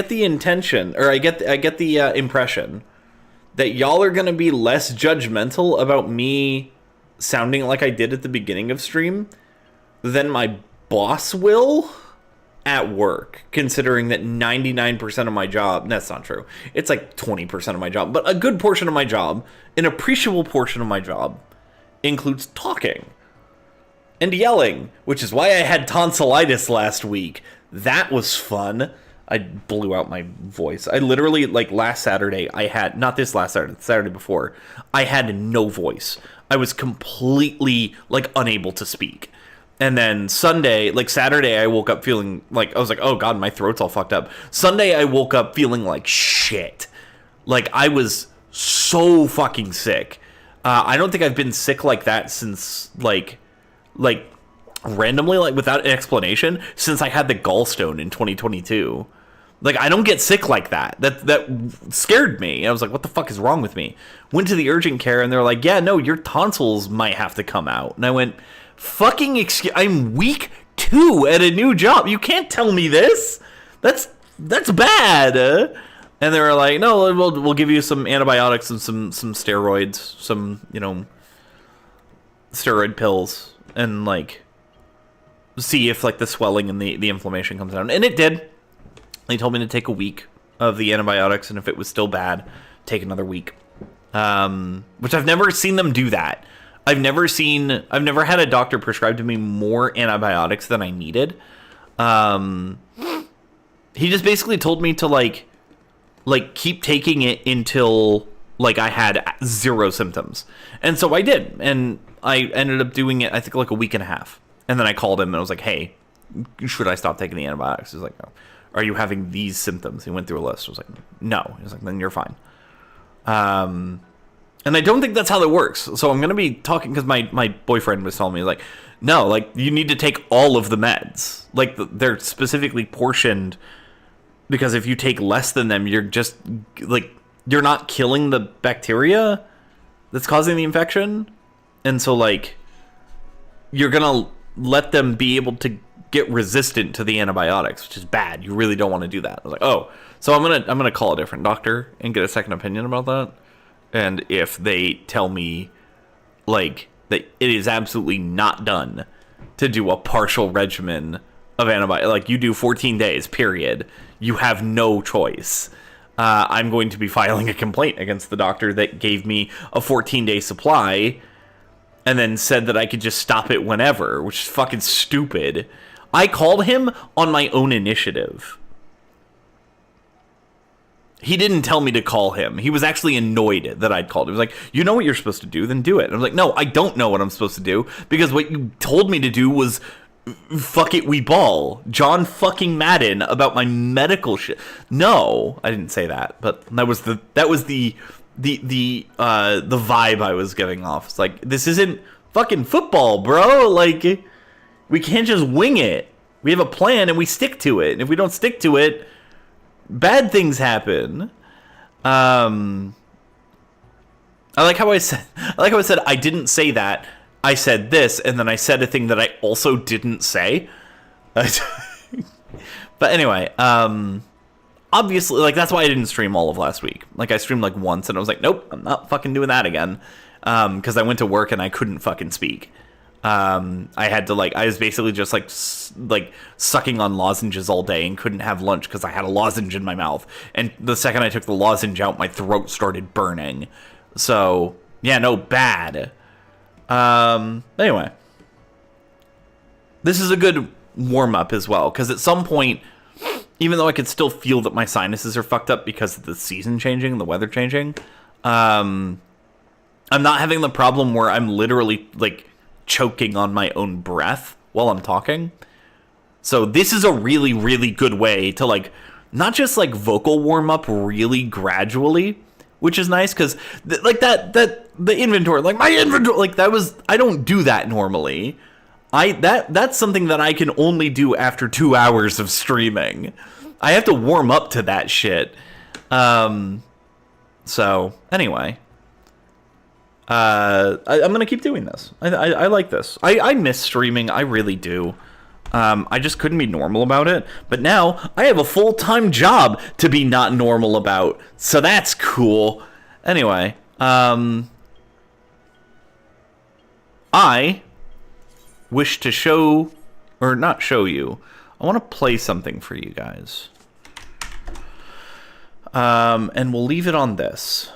the intention, or I get the impression that y'all are gonna be less judgmental about me sounding like I did at the beginning of stream than my boss will at work, considering that 99% of my job, that's not true, it's like 20% of my job, but a good portion of my job, an appreciable portion of my job, includes talking and yelling, which is why I had tonsillitis last week. That was fun. I blew out my voice. I literally, like last Saturday, I had, not this last Saturday, the Saturday before, I had no voice. I was completely like unable to speak. And then Sunday, like Saturday, I woke up feeling like, I was like, oh God, my throat's all fucked up. Sunday, I woke up feeling like shit. Like I was so fucking sick. I don't think I've been sick like that since like randomly, like without an explanation, since I had the gallstone in 2022. Like I don't get sick like that. That scared me. I was like, what the fuck is wrong with me? Went to the urgent care and they're like, yeah, no, your tonsils might have to come out. And I went, fucking excuse, I'm week 2 at a new job. You can't tell me this. That's bad. And they were like, no, we'll give you some antibiotics and some steroids, some, you know, steroid pills, and like see if like the swelling and the inflammation comes down. And it did. They told me to take a week of the antibiotics, and if it was still bad, take another week. Which I've never seen them do that. I've never had a doctor prescribe to me more antibiotics than I needed. He just basically told me to like keep taking it until like I had 0 symptoms. And so I did. And I ended up doing it, I think, like a week and a half. And then I called him and I was like, hey, should I stop taking the antibiotics? He was like, no. Are you having these symptoms? He went through a list. I was like, no. He was like, then you're fine. And I don't think that's how that works. So I'm going to be talking, because my boyfriend was telling me, like, no, like, you need to take all of the meds. Like, they're specifically portioned, because if you take less than them, you're just, like, you're not killing the bacteria that's causing the infection. And so, like, you're going to let them be able to get resistant to the antibiotics, which is bad. You really don't want to do that. I was like, oh, so I'm gonna call a different doctor and get a second opinion about that. And if they tell me, like, that it is absolutely not done to do a partial regimen of antibiotics, like, you do 14 days, period, you have no choice. I'm going to be filing a complaint against the doctor that gave me a 14-day supply and then said that I could just stop it whenever, which is fucking stupid. I called him on my own initiative. He didn't tell me to call him. He was actually annoyed that I'd called. He was like, you know what you're supposed to do, then do it. And I was like, no, I don't know what I'm supposed to do, because what you told me to do was fuck it, we ball. John fucking Madden about my medical shit. No, I didn't say that, but that was the vibe I was giving off. It's like, this isn't fucking football, bro. Like, we can't just wing it. We have a plan and we stick to it. And if we don't stick to it, bad things happen. I like how I said I didn't say that. I said this, and then I said a thing that I also didn't say. But anyway, obviously, like, that's why I didn't stream all of last week. Like, I streamed like once, and I was like, nope, I'm not fucking doing that again. Because I went to work and I couldn't fucking speak. I had to, like, I was basically just like sucking on lozenges all day and couldn't have lunch because I had a lozenge in my mouth. And the second I took the lozenge out, my throat started burning. So yeah, no, bad. Anyway. This is a good warm-up as well, because at some point, even though I could still feel that my sinuses are fucked up because of the season changing, the weather changing, I'm not having the problem where I'm literally, like, choking on my own breath while I'm talking. So this is a really, really good way to, like, not just, like, vocal warm-up really gradually, which is nice, because, like, the inventory, like, my inventory, like, that was, I don't do that normally. That's something that I can only do after 2 hours of streaming. I have to warm up to that shit. So, anyway. I'm going to keep doing this. I like this. I miss streaming. I really do. I just couldn't be normal about it. But now, I have a full-time job to be not normal about. So that's cool. Anyway. I wish to show, or not show you, I want to play something for you guys. And we'll leave it on this.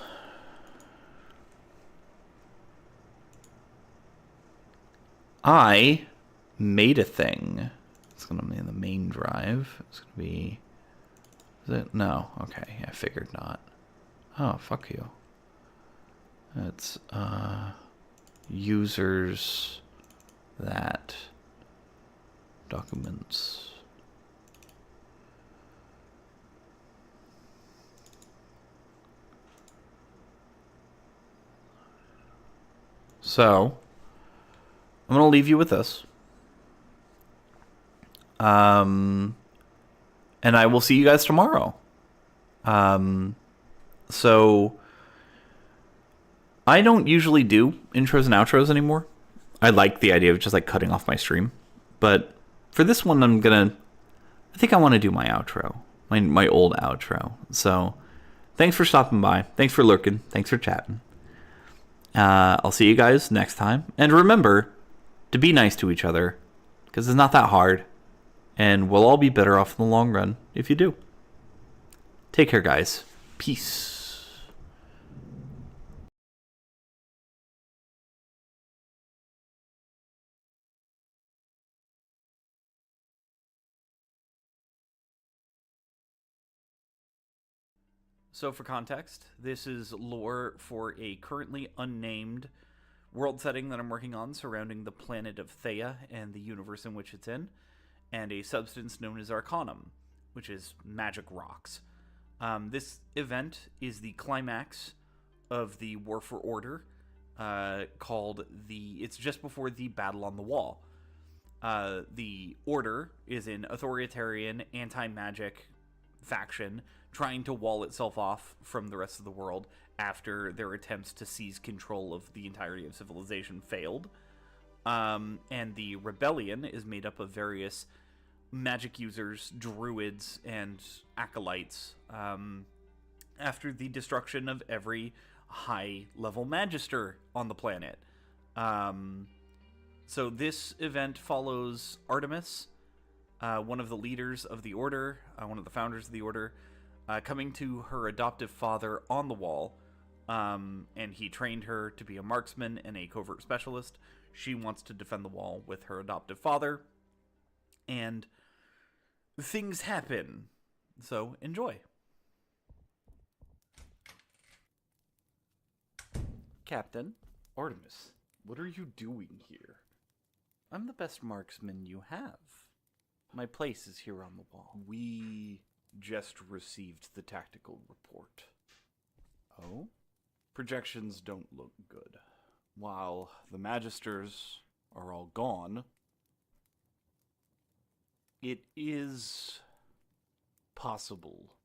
I made a thing. It's going to be in the main drive. It's going to be... Is it? No. Okay. I figured not. Oh, fuck you. It's, users... that... documents... So, I'm going to leave you with this. And I will see you guys tomorrow. So, I don't usually do intros and outros anymore. I like the idea of just, like, cutting off my stream. But for this one, I think I want to do my outro. My old outro. So, thanks for stopping by. Thanks for lurking. Thanks for chatting. I'll see you guys next time. And remember to be nice to each other, because it's not that hard. And we'll all be better off in the long run if you do. Take care, guys. Peace. So for context, this is lore for a currently unnamed world setting that I'm working on surrounding the planet of Theia and the universe in which it's in, and a substance known as Arcanum, which is magic rocks. This event is the climax of the War for Order, it's just before the Battle on the Wall. The Order is an authoritarian, anti-magic faction trying to wall itself off from the rest of the world after their attempts to seize control of the entirety of civilization failed. And the Rebellion is made up of various magic users, druids, and acolytes after the destruction of every high-level magister on the planet. So this event follows Artemis, one of the leaders of the Order, one of the founders of the Order, coming to her adoptive father on the wall, and he trained her to be a marksman and a covert specialist. She wants to defend the wall with her adoptive father, and things happen. So, enjoy. Captain Artemis, what are you doing here? I'm the best marksman you have. My place is here on the wall. We just received the tactical report. Oh? Projections don't look good. While the Magisters are all gone, it is possible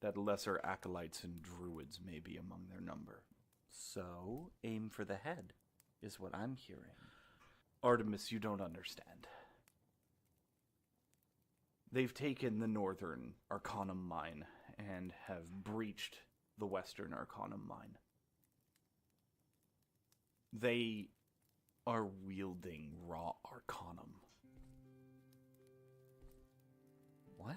that lesser acolytes and druids may be among their number. So, aim for the head, is what I'm hearing. Artemis, you don't understand. They've taken the northern Arcanum mine and have breached the western Arcanum mine. They are wielding raw Arcanum. What?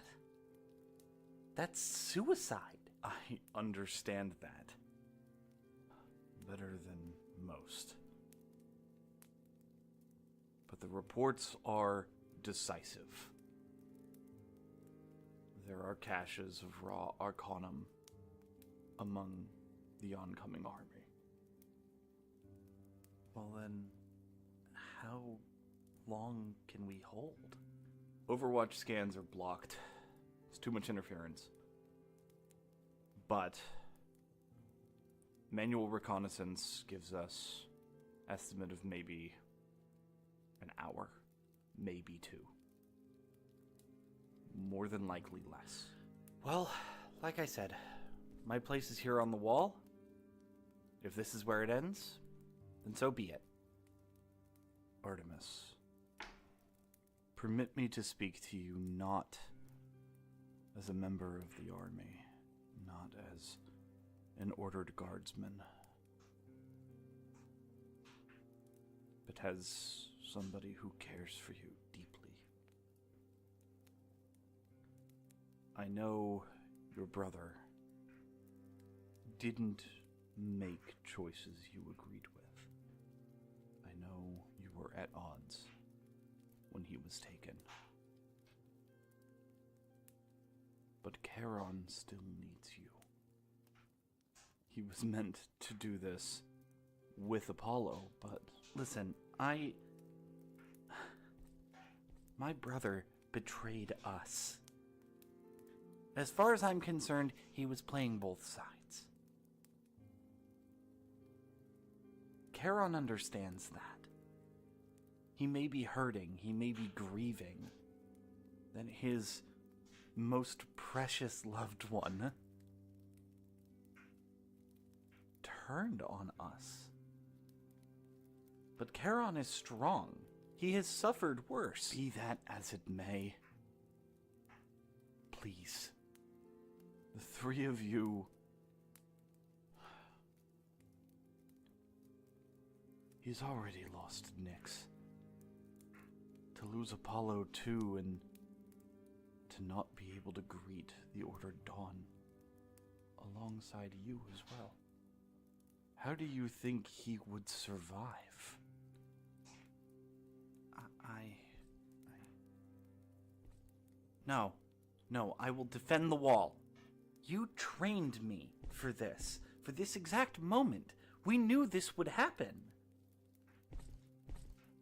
That's suicide. I understand that. Better than most. but the reports are decisive. There are caches of raw arcanum among the oncoming army.
Well then, how long can we hold?
Overwatch scans are blocked. It's too much interference. But manual reconnaissance gives us estimate of maybe an hour, maybe 2. More than likely less.
Well, like I said, my place is here on the wall. If this is where it ends, then so be it.
Artemis, permit me to speak to you not as a member of the army, not as an ordered guardsman, but as somebody who cares for you deeply. I know your brother didn't make choices you agreed with. I know you were at odds when he was taken. But Charon still needs you. He was meant to do this with Apollo, but
listen, my brother betrayed us. As far as I'm concerned, he was playing both sides. Charon understands that. He may be hurting, he may be grieving, that his most precious loved one turned on us. But Charon is strong. He has suffered worse.
Be that as it may, please, the 3 of you, he's already lost Nyx. To lose Apollo too, and to not be able to greet the Ordered Dawn alongside you as well. How do you think he would survive?
No, I will defend the wall. You trained me for this exact moment. We knew this would happen.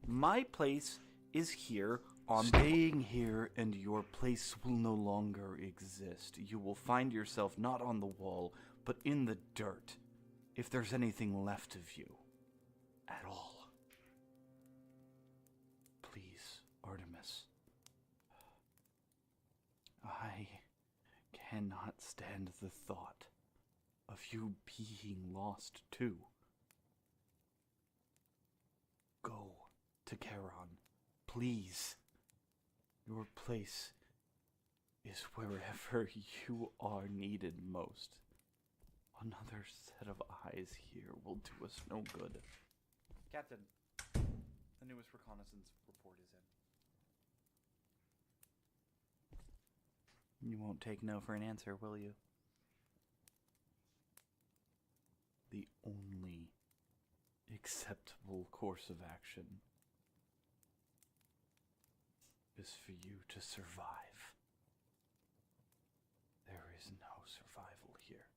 My place is here on
Staying here and your place will no longer exist. You will find yourself not on the wall, but in the dirt, if there's anything left of you at all. Please, Artemis. I cannot stand the thought of you being lost too. Go to Charon, please. Your place is wherever you are needed most. Another set of eyes here will do us no good.
Captain, the newest reconnaissance report is in. You won't take no for an answer, will you?
The only acceptable course of action is for you to survive. There is no survival here.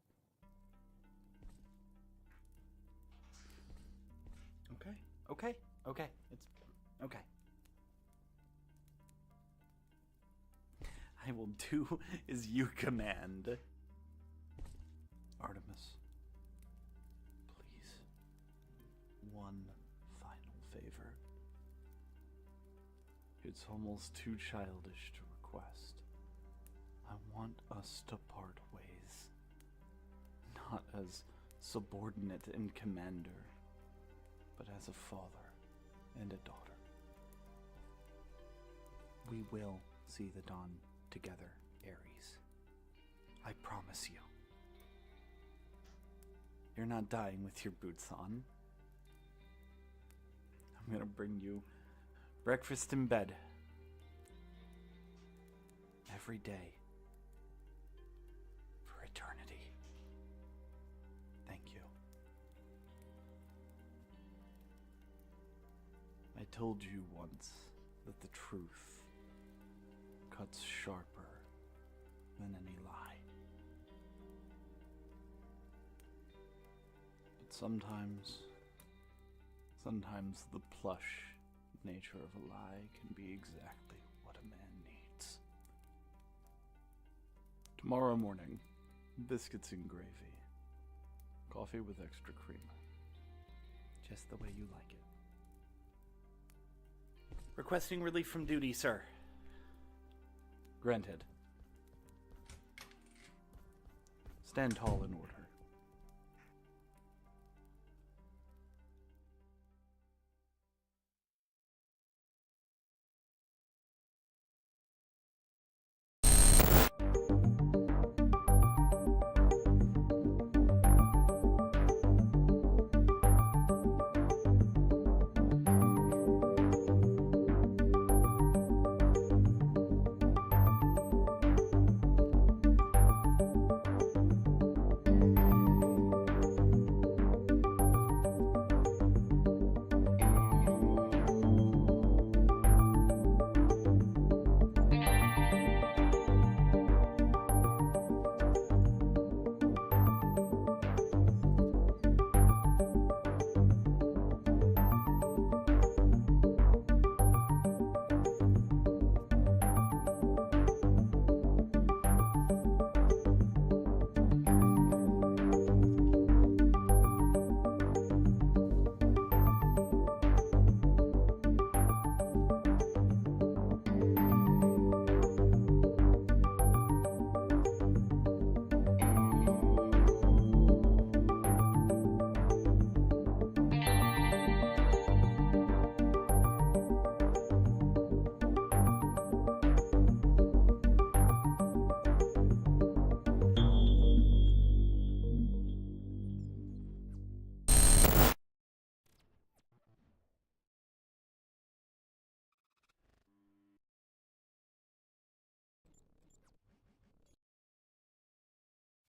Okay. It's okay. I will do as you command.
Artemis, please, one final favor. It's almost too childish to request. I want us to part ways. Not as subordinate and commander, but as a father and a daughter.
We will see the dawn together, Ares. I promise you. You're not dying with your boots on. I'm gonna bring you breakfast in bed. Every day. For eternity. Thank you. I told you once that the truth cuts sharper than any lie. But sometimes the plush nature of a lie can be exactly what a man needs. Tomorrow morning, biscuits and gravy, coffee with extra creamer. Just the way you like it.
Requesting relief from duty, sir.
Granted. Stand tall and order.